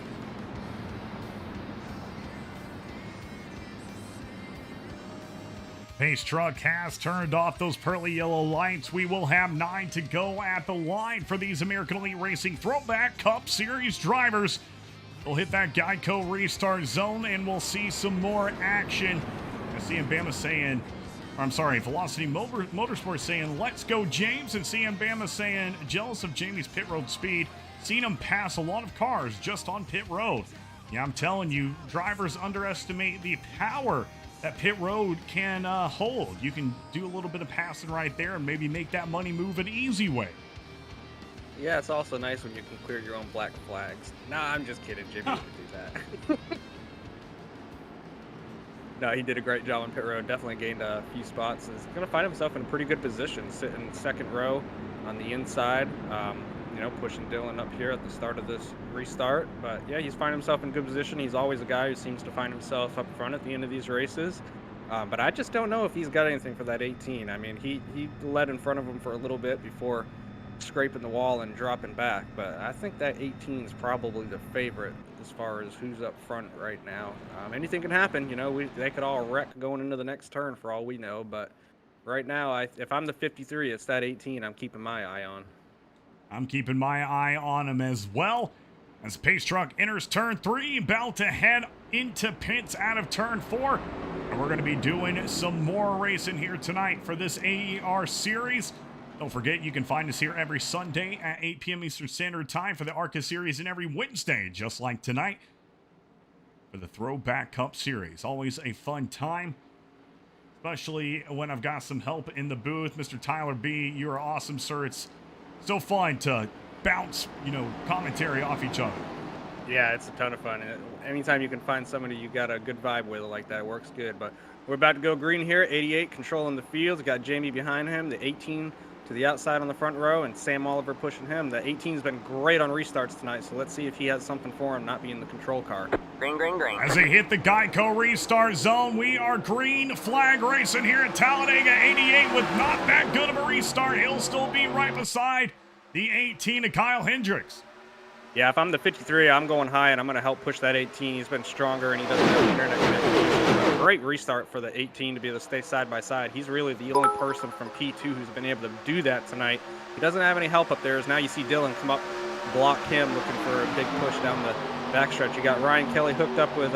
Pace Truck has turned off those pearly yellow lights. We will have 9 to go at the line for these American Elite Racing Throwback Cup Series drivers. We'll hit that Geico restart zone, and we'll see some more action. I see Bama saying, Velocity Motorsports saying, let's go, James. And CM Bama saying, jealous of Jamie's pit road speed. Seen him pass a lot of cars just on pit road. Yeah, I'm telling you, drivers underestimate the power that pit road can hold. You can do a little bit of passing right there and maybe make that money move an easy way. Yeah, it's also nice when you can clear your own black flags. Nah, I'm just kidding. Jimmy didn't do that. No, he did a great job on pit road. Definitely gained a few spots. He's going to find himself in a pretty good position, sitting second row on the inside. Pushing Dylan up here at the start of this restart. But yeah, he's finding himself in good position. He's always a guy who seems to find himself up front at the end of these races. But I just don't know if he's got anything for that 18. I mean, he led in front of him for a little bit before scraping the wall and dropping back. But I think that 18 is probably the favorite as far as who's up front right now. Anything can happen. They could all wreck going into the next turn for all we know. But right now, if I'm the 53, it's that 18 I'm keeping my eye on. I'm keeping my eye on him as well. As Pace Truck enters turn 3, about to head into pits out of turn 4. And we're going to be doing some more racing here tonight for this AER series. Don't forget, you can find us here every Sunday at 8 p.m. Eastern Standard Time for the ARCA series, and every Wednesday, just like tonight, for the Throwback Cup series. Always a fun time, especially when I've got some help in the booth. Mr. Tyler B., you are awesome, sir. It's so fun to bounce, commentary off each other. Yeah, it's a ton of fun. Anytime you can find somebody you got a good vibe with like that, works good. But we're about to go green here. 88 controlling the field. Got Jamie behind him. The 18 to the outside on the front row, and Sam Oliver pushing him. The 18's been great on restarts tonight, so let's see if he has something for him, not being the control car. Green, green, green. As they hit the Geico restart zone, we are green flag racing here at Talladega. 88 with not that good of a restart. He'll still be right beside the 18 of Kyle Hendricks. Yeah, if I'm the 53, I'm going high, and I'm going to help push that 18. He's been stronger, and he doesn't have the internet connection. Great restart for the 18 to be able to stay side by side. He's really the only person from P2 who's been able to do that tonight. He doesn't have any help up there, as now you see Dylan come up, block him, looking for a big push down the backstretch. You got Ryan Kelly hooked up with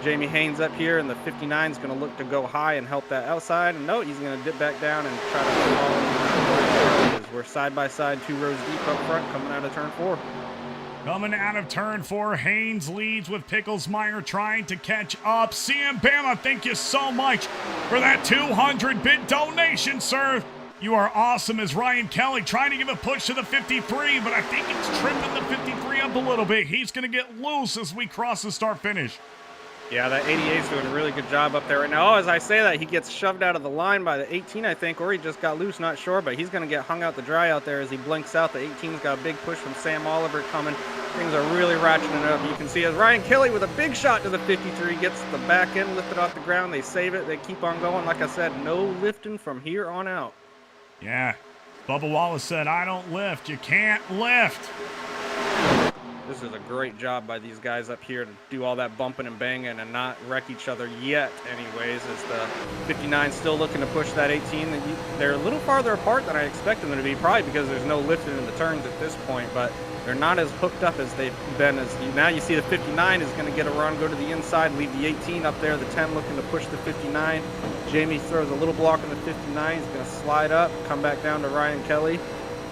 Jamie Haynes up here, and the 59 is going to look to go high and help that outside. And no, he's going to dip back down and try to follow him. We're side by side, 2 rows deep up front, coming out of turn 4. Coming out of turn 4, Haynes leads with Picklesmeyer trying to catch up. Sam Bama, thank you so much for that 200-bit donation, sir. You are awesome. As Ryan Kelly trying to give a push to the 53, but I think it's tripping the 53 up a little bit. He's going to get loose as we cross the start-finish. Yeah, that 88's doing a really good job up there right now. Oh, as I say that, he gets shoved out of the line by the 18, I think, or he just got loose, not sure, but he's going to get hung out to dry out there as he blinks out. The 18's got a big push from Sam Oliver coming. Things are really ratcheting it up. You can see as Ryan Kelly with a big shot to the 53 gets the back end lifted off the ground. They save it. They keep on going. Like I said, no lifting from here on out. Yeah. Bubba Wallace said, I don't lift. You can't lift. This is a great job by these guys up here to do all that bumping and banging and not wreck each other yet anyways, as the 59 still looking to push that 18. They're a little farther apart than I expected them to be, probably because there's no lifting in the turns at this point, but they're not as hooked up as they've been. Now you see the 59 is going to get a run, go to the inside, leave the 18 up there, the 10 looking to push the 59. Jamie throws a little block on the 59. He's going to slide up, come back down to Ryan Kelly,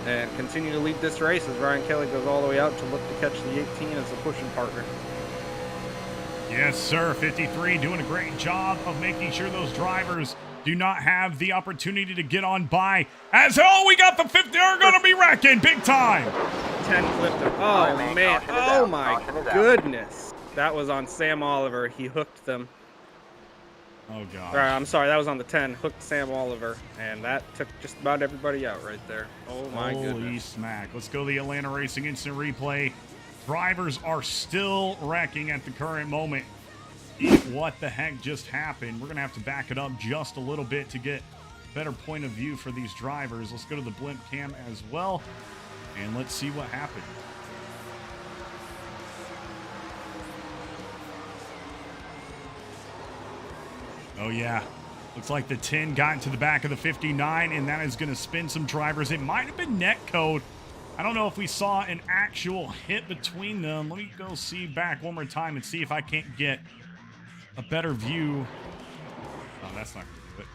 and continue to lead this race as Ryan Kelly goes all the way out to look to catch the 18 as a pushing partner. Yes, sir. 53 doing a great job of making sure those drivers do not have the opportunity to get on by. As we got the 50. They're going to be wrecking big time. 10 clipped him. Oh, man. Oh, my goodness. That was on Sam Oliver. He hooked them. Oh, God. I'm sorry, that was on the 10. Hooked Sam Oliver, and that took just about everybody out right there. Oh, my goodness. Holy smack. Let's go to the Atlanta Racing instant replay. Drivers are still wrecking at the current moment. What the heck just happened? We're going to have to back it up just a little bit to get a better point of view for these drivers. Let's go to the blimp cam as well, and let's see what happened. Oh, yeah. Looks like the 10 got into the back of the 59, and that is going to spin some drivers. It might have been net code. I don't know if we saw an actual hit between them. Let me go see back one more time and see if I can't get a better view. Oh, that's not going to do it.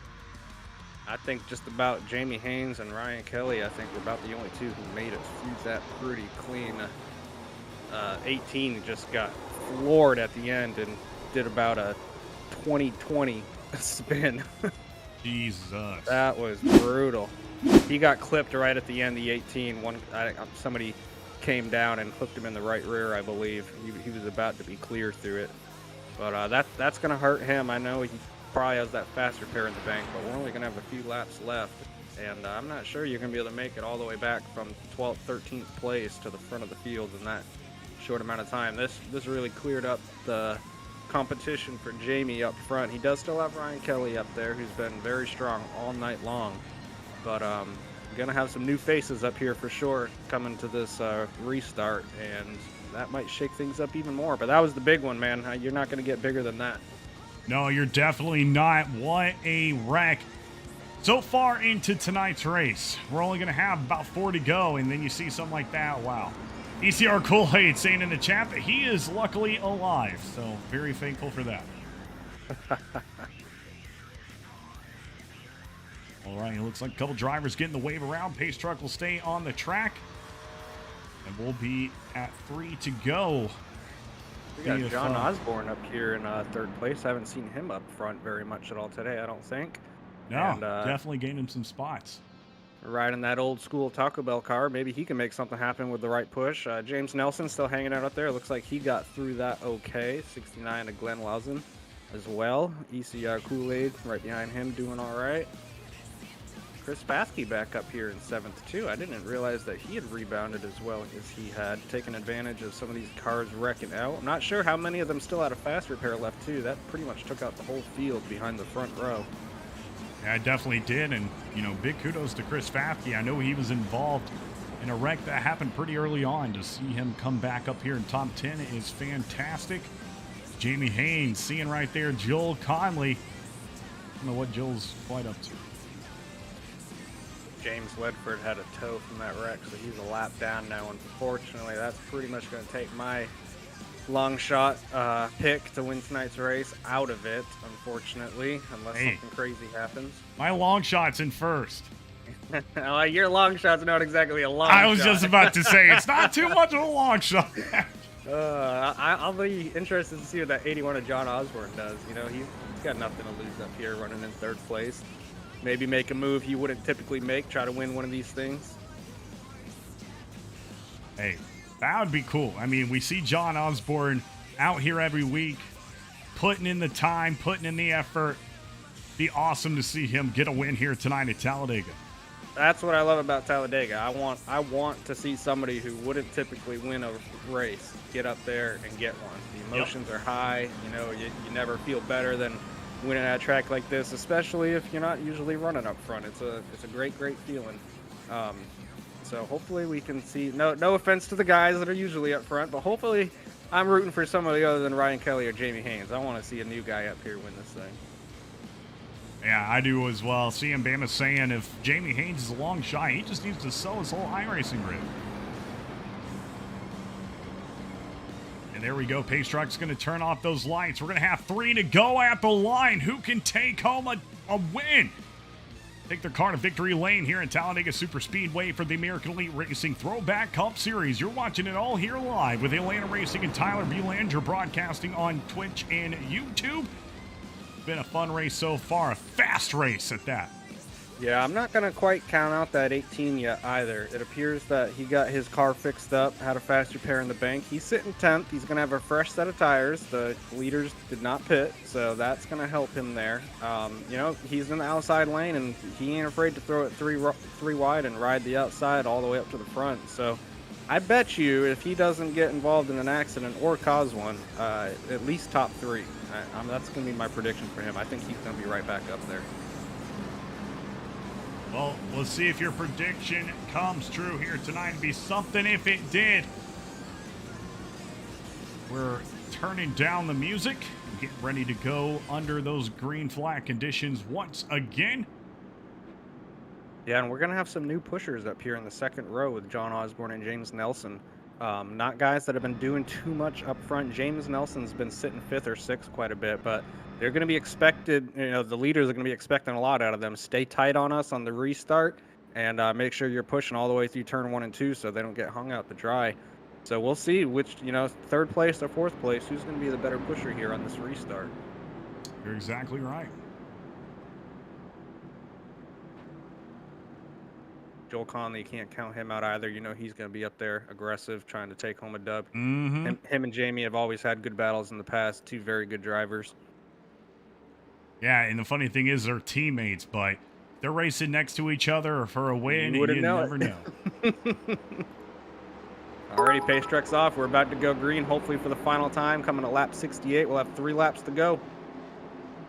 I think just about Jamie Haynes and Ryan Kelly, I think, were about the only two who made it through that pretty clean. 18 just got floored at the end and did about a 20-20 spin. Jesus. That was brutal. He got clipped right at the end, the 18. Somebody came down and hooked him in the right rear, I believe. He was about to be clear through it. But that's going to hurt him. I know he probably has that faster pair in the bank, but we're only going to have a few laps left. And I'm not sure you're going to be able to make it all the way back from 12th, 13th place to the front of the field in that short amount of time. This really cleared up the competition for Jamie up front. He does still have Ryan Kelly up there, who's been very strong all night long. But gonna have some new faces up here for sure coming to this restart, and that might shake things up even more. But that was the big one, man. You're not gonna get bigger than that. No, you're definitely not. What a wreck. So far into tonight's race, we're only gonna have about 4 to go, and then you see something like that. Wow. ECR Kool-Aid saying in the chat that he is luckily alive, so very thankful for that. All right, it looks like a couple drivers getting the wave around. Pace truck will stay on the track, and we'll be at 3 to go. We got John Osborne up here in third place. I haven't seen him up front very much at all today, I don't think. No, definitely gained him some spots. riding that old school Taco Bell car. Maybe he can make something happen with the right push. James Nelson still hanging out up there. Looks like he got through that okay. 69 to Glenn Lawson as well. ECR Kool-Aid right behind him doing all right. Chris Paskey back up here in 7th too. I didn't realize that he had rebounded as well as he had, taken advantage of some of these cars wrecking out. I'm not sure how many of them still had a fast repair left too. That pretty much took out the whole field behind the front row. Yeah, I definitely did, and big kudos to Chris Paskey. I know he was involved in a wreck that happened pretty early on. To see him come back up here in top 10 is fantastic. Jamie Haynes seeing right there Joel Conley. I don't know what Joel's quite up to. James Ledford had a tow from that wreck, so he's a lap down now. Unfortunately, that's pretty much going to take my long shot pick to win tonight's race out of it, unfortunately, unless something crazy happens. My long shot's in first. Your long shot's not exactly a long shot. I was just about to say, it's not too much of a long shot. I'll be interested to see what that 81 of John Osborne does. He's got nothing to lose up here running in 3rd place. Maybe make a move he wouldn't typically make, try to win one of these things. Hey, that would be cool. I mean, we see John Osborne out here every week, putting in the time, putting in the effort. Be awesome to see him get a win here tonight at Talladega. That's what I love about Talladega. I want to see somebody who wouldn't typically win a race get up there and get one. The emotions are high. You never feel better than winning at a track like this, especially if you're not usually running up front. It's a great feeling. So hopefully we can see, no offense to the guys that are usually up front, but hopefully I'm rooting for somebody other than Ryan Kelly or Jamie Haynes. I want to see a new guy up here win this thing. Yeah, I do as well. CM Bama saying if Jamie Haynes is a long shot, he just needs to sell his whole iRacing grid. And there we go. Pace Truck's going to turn off those lights. We're going to have 3 to go at the line. Who can take home a win? Take their car to victory lane here in Talladega Superspeedway for the American Elite Racing Throwback Cup Series. You're watching it all here live with Atlanta Racing and Tyler Belanger broadcasting on Twitch and YouTube. Been a fun race so far, a fast race at that. Yeah, I'm not going to quite count out that 18 yet either. It appears that he got his car fixed up, had a fast repair in the bank. He's sitting 10th. He's going to have a fresh set of tires. The leaders did not pit, so that's going to help him there. He's in the outside lane, and he ain't afraid to throw it three wide and ride the outside all the way up to the front. So I bet you if he doesn't get involved in an accident or cause one, at least top 3. That's going to be my prediction for him. I think he's going to be right back up there. Well, we'll see if your prediction comes true here tonight. It'd be something if it did. We're turning down the music and getting ready to go under those green flag conditions once again. Yeah, and we're going to have some new pushers up here in the 2nd row with John Osborne and James Nelson. Not guys that have been doing too much up front. James Nelson's been sitting 5th or 6th quite a bit, but they're going to be expected, the leaders are going to be expecting a lot out of them. Stay tight on us on the restart and make sure you're pushing all the way through turn 1 and 2 so they don't get hung out to dry. So we'll see which, 3rd place or 4th place, who's going to be the better pusher here on this restart. You're exactly right. Joel Conley, can't count him out either. He's going to be up there aggressive, trying to take home a dub. Mm-hmm. Him and Jamie have always had good battles in the past. 2 very good drivers. Yeah, and the funny thing is they're teammates, but they're racing next to each other for a win. You never know. Alrighty, pace truck's off. We're about to go green, hopefully for the final time. Coming to lap 68. We'll have 3 laps to go.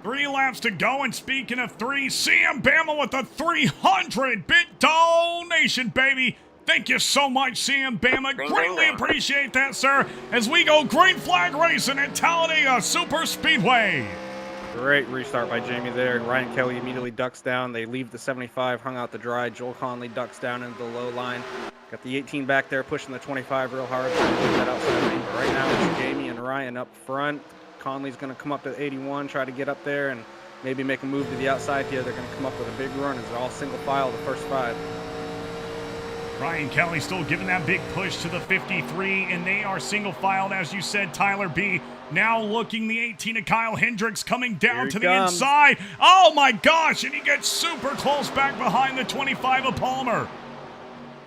3 laps to go, and speaking of 3, CM Bama with a 300-bit donation, baby. Thank you so much, CM Bama. Greatly appreciate that, sir, as we go green flag racing at Talladega Superspeedway. Great restart by Jamie there. Ryan Kelly immediately ducks down. They leave the 75 hung out to dry. Joel Conley ducks down into the low line. Got the 18 back there pushing the 25 real hard. That outside lane. But right now it's Jamie and Ryan up front. Conley's going to come up to 81, try to get up there and maybe make a move to the outside here. They're going to come up with a big run as they're all single file the first 5. Ryan Kelly still giving that big push to the 53, and they are single filed, as you said, Tyler B. Now looking the 18 of Kyle Hendricks coming down Here to he the comes. inside. Oh my gosh, and he gets super close back behind the 25 of Palmer.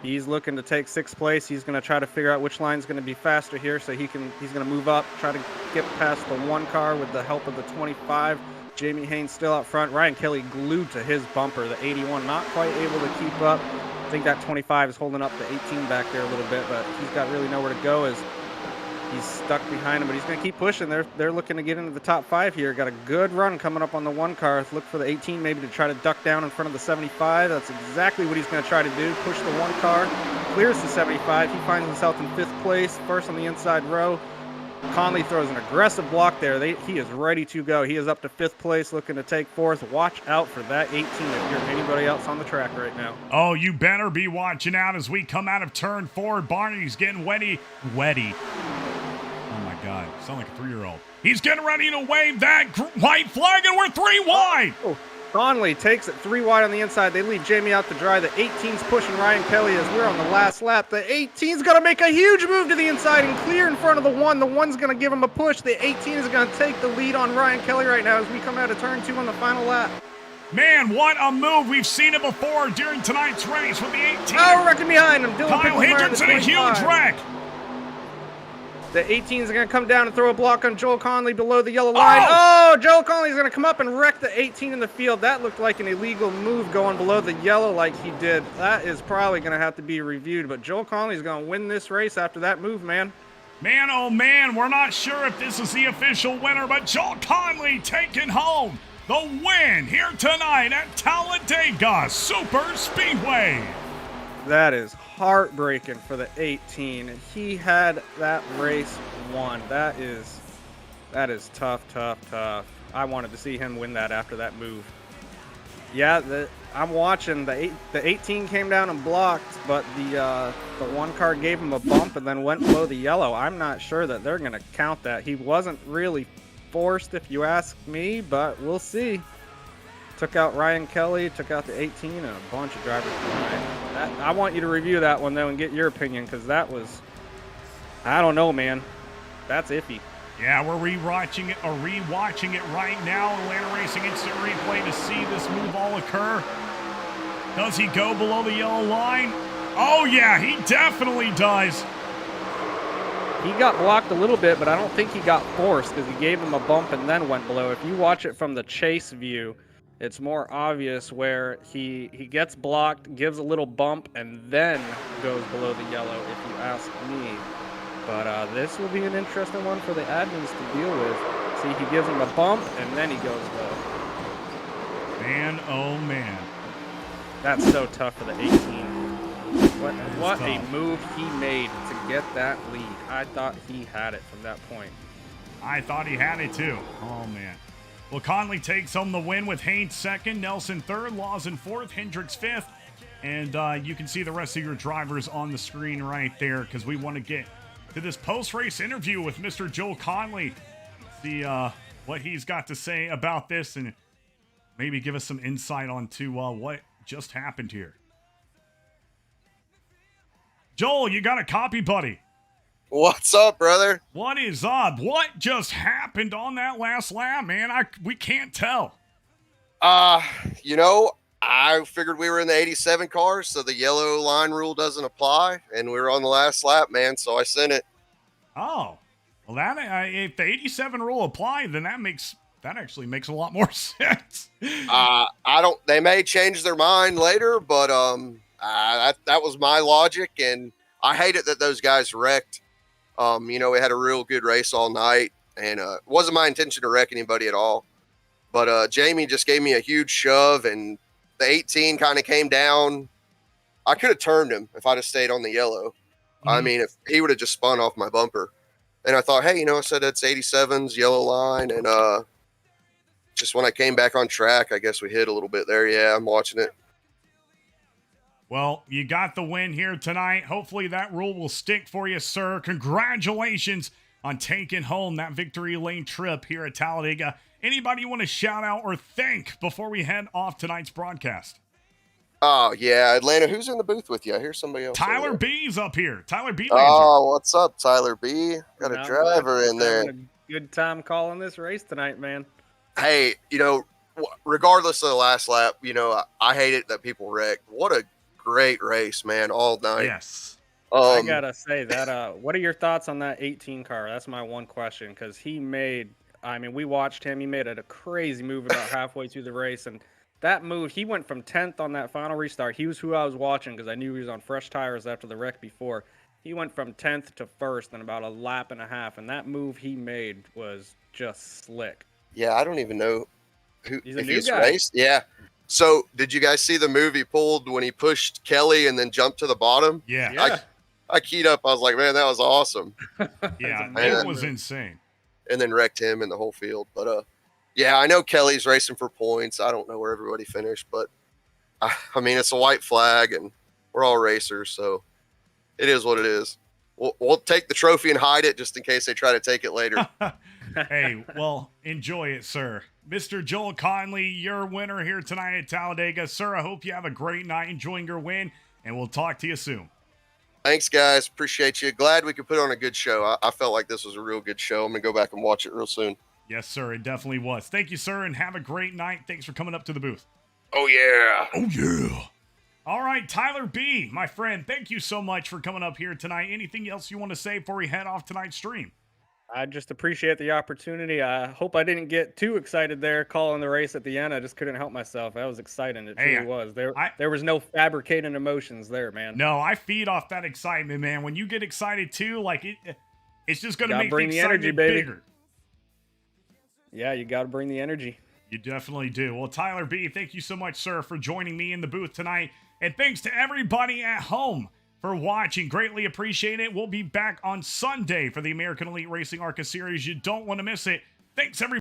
He's looking to take 6th place. He's going to try to figure out which line's going to be faster here, so he's going to move up, try to get past the 1 car with the help of the 25. Jamie Haynes still out front. Ryan Kelly glued to his bumper. The 81 not quite able to keep up. I think that 25 is holding up the 18 back there a little bit, but he's got really nowhere to go as he's stuck behind him, but he's going to keep pushing. They're looking to get into the top 5 here. Got a good run coming up on the 1 car. Look for the 18 maybe to try to duck down in front of the 75. That's exactly what he's going to try to do. Push the 1 car, clears the 75. He finds himself in 5th place, first on the inside row. Conley throws an aggressive block there. He is ready to go. He is up to 5th place, looking to take 4th. Watch out for that 18 if you're anybody else on the track right now. Oh, you better be watching out as we come out of turn 4. Barney's getting wetty. Oh my God, sound like a 3-year-old. He's getting ready to wave that white flag, and we're 3 wide. Oh, Conley takes it 3 wide on the inside. They leave Jamie out to dry. The 18's pushing Ryan Kelly as we're on the last lap. The 18's going to make a huge move to the inside and clear in front of the 1. The 1's going to give him a push. The 18 is going to take the lead on Ryan Kelly right now as we come out of turn 2 on the final lap. Man, what a move. We've seen it before during tonight's race with the 18. Oh, wrecking behind him. Dylan Kyle Hendricks in a huge wreck. The 18's going to come down and throw a block on Joel Conley below the yellow line. Oh, Joel Conley's going to come up and wreck the 18 in the field. That looked like an illegal move going below the yellow like he did. That is probably going to have to be reviewed, but Joel Conley's going to win this race after that move, man. Man, oh man, we're not sure if this is the official winner, but Joel Conley taking home the win here tonight at Talladega Superspeedway. That is heartbreaking for the 18. He had that race won. That is tough. I wanted to see him win that after that move. Yeah, I'm watching. The 18 came down and blocked, but the 1 car gave him a bump and then went below the yellow. I'm not sure that they're going to count that. He wasn't really forced, if you ask me, but we'll see. Took out Ryan Kelly, took out the 18, and a bunch of drivers behind. I want you to review that one, though, and get your opinion, because that was, I don't know, man. That's iffy. Yeah, we're rewatching it right now. Atlanta Racing Instant Replay to see this move all occur. Does he go below the yellow line? Oh, yeah, he definitely does. He got blocked a little bit, but I don't think he got forced because he gave him a bump and then went below. If you watch it from the chase view, it's more obvious where he gets blocked, gives a little bump, and then goes below the yellow, if you ask me. But this will be an interesting one for the admins to deal with. See, he gives him a bump, and then he goes low. Man, oh man. That's so tough for the 18. What a move he made to get that lead. I thought he had it from that point. I thought he had it too. Oh, man. Well, Conley takes home the win with Haynes 2nd, Nelson 3rd, Lawson 4th, Hendricks 5th. And you can see the rest of your drivers on the screen right there because we want to get to this post-race interview with Mr. Joel Conley. See what he's got to say about this and maybe give us some insight onto what just happened here. Joel, you got a copy, buddy? What's up, brother? What is up? What just happened on that last lap, man? We can't tell. You know, I figured we were in the 87 car, so the yellow line rule doesn't apply, and we were on the last lap, man, so I sent it. Oh. Well, that if the 87 rule applied, then that actually makes a lot more sense. They may change their mind later, but that was my logic, and I hate it that those guys wrecked. You know, we had a real good race all night, and it wasn't my intention to wreck anybody at all. But Jamie just gave me a huge shove, and the 18 kind of came down. I could have turned him if I'd have stayed on the yellow. Mm-hmm. I mean, if he would have just spun off my bumper. And I thought, hey, you know, I said that's 87's yellow line, and just when I came back on track, I guess we hit a little bit there. Yeah, I'm watching it. Well, you got the win here tonight. Hopefully that rule will stick for you, sir. Congratulations on taking home that victory lane trip here at Talladega. Anybody you want to shout out or thank before we head off tonight's broadcast? Oh, yeah. Atlanta, who's in the booth with you? I hear somebody else. Tyler B's up here. Tyler B. Oh, what's up, Tyler B? Got a driver in there. A Good time calling this race tonight, man. Hey, regardless of the last lap, I hate it that people wrecked. What a great race, man, all night. Yes. I gotta say that. What are your thoughts on that 18 car? That's my one question, because we watched him. He made a crazy move about halfway through the race, and that move, he went from 10th on that final restart. He was who I was watching because I knew he was on fresh tires after the wreck before. He went from 10th to 1st in about a lap and a half, and that move he made was just slick. Yeah, I don't even know if he's raced. Yeah. So, did you guys see the move he pulled when he pushed Kelly and then jumped to the bottom? Yeah. I keyed up. I was like, man, that was awesome. Yeah, it was insane. And then wrecked him in the whole field. But, yeah, I know Kelly's racing for points. I don't know where everybody finished, but, I mean, it's a white flag, and we're all racers, so it is what it is. We'll take the trophy and hide it just in case they try to take it later. Hey, well, enjoy it, sir. Mr. Joel Conley, your winner here tonight at Talladega. Sir, I hope you have a great night enjoying your win, and we'll talk to you soon. Thanks, guys. Appreciate you. Glad we could put on a good show. I felt like this was a real good show. I'm going to go back and watch it real soon. Yes, sir. It definitely was. Thank you, sir, and have a great night. Thanks for coming up to the booth. Oh, yeah. Oh, yeah. All right, Tyler B., my friend, thank you so much for coming up here tonight. Anything else you want to say before we head off tonight's stream? I just appreciate the opportunity. I hope I didn't get too excited there calling the race at the end. I just couldn't help myself. That was exciting. It truly was. There was no fabricating emotions there, man. No, I feed off that excitement, man. When you get excited too, like it's just going to make bring the energy, excitement baby. bigger. Yeah, you got to bring the energy. You definitely do. Well, Tyler B., thank you so much, sir, for joining me in the booth tonight. And thanks to everybody at home for watching. Greatly appreciate it. We'll be back on Sunday for the American Elite Racing ARCA Series. You don't want to miss it. Thanks, everybody.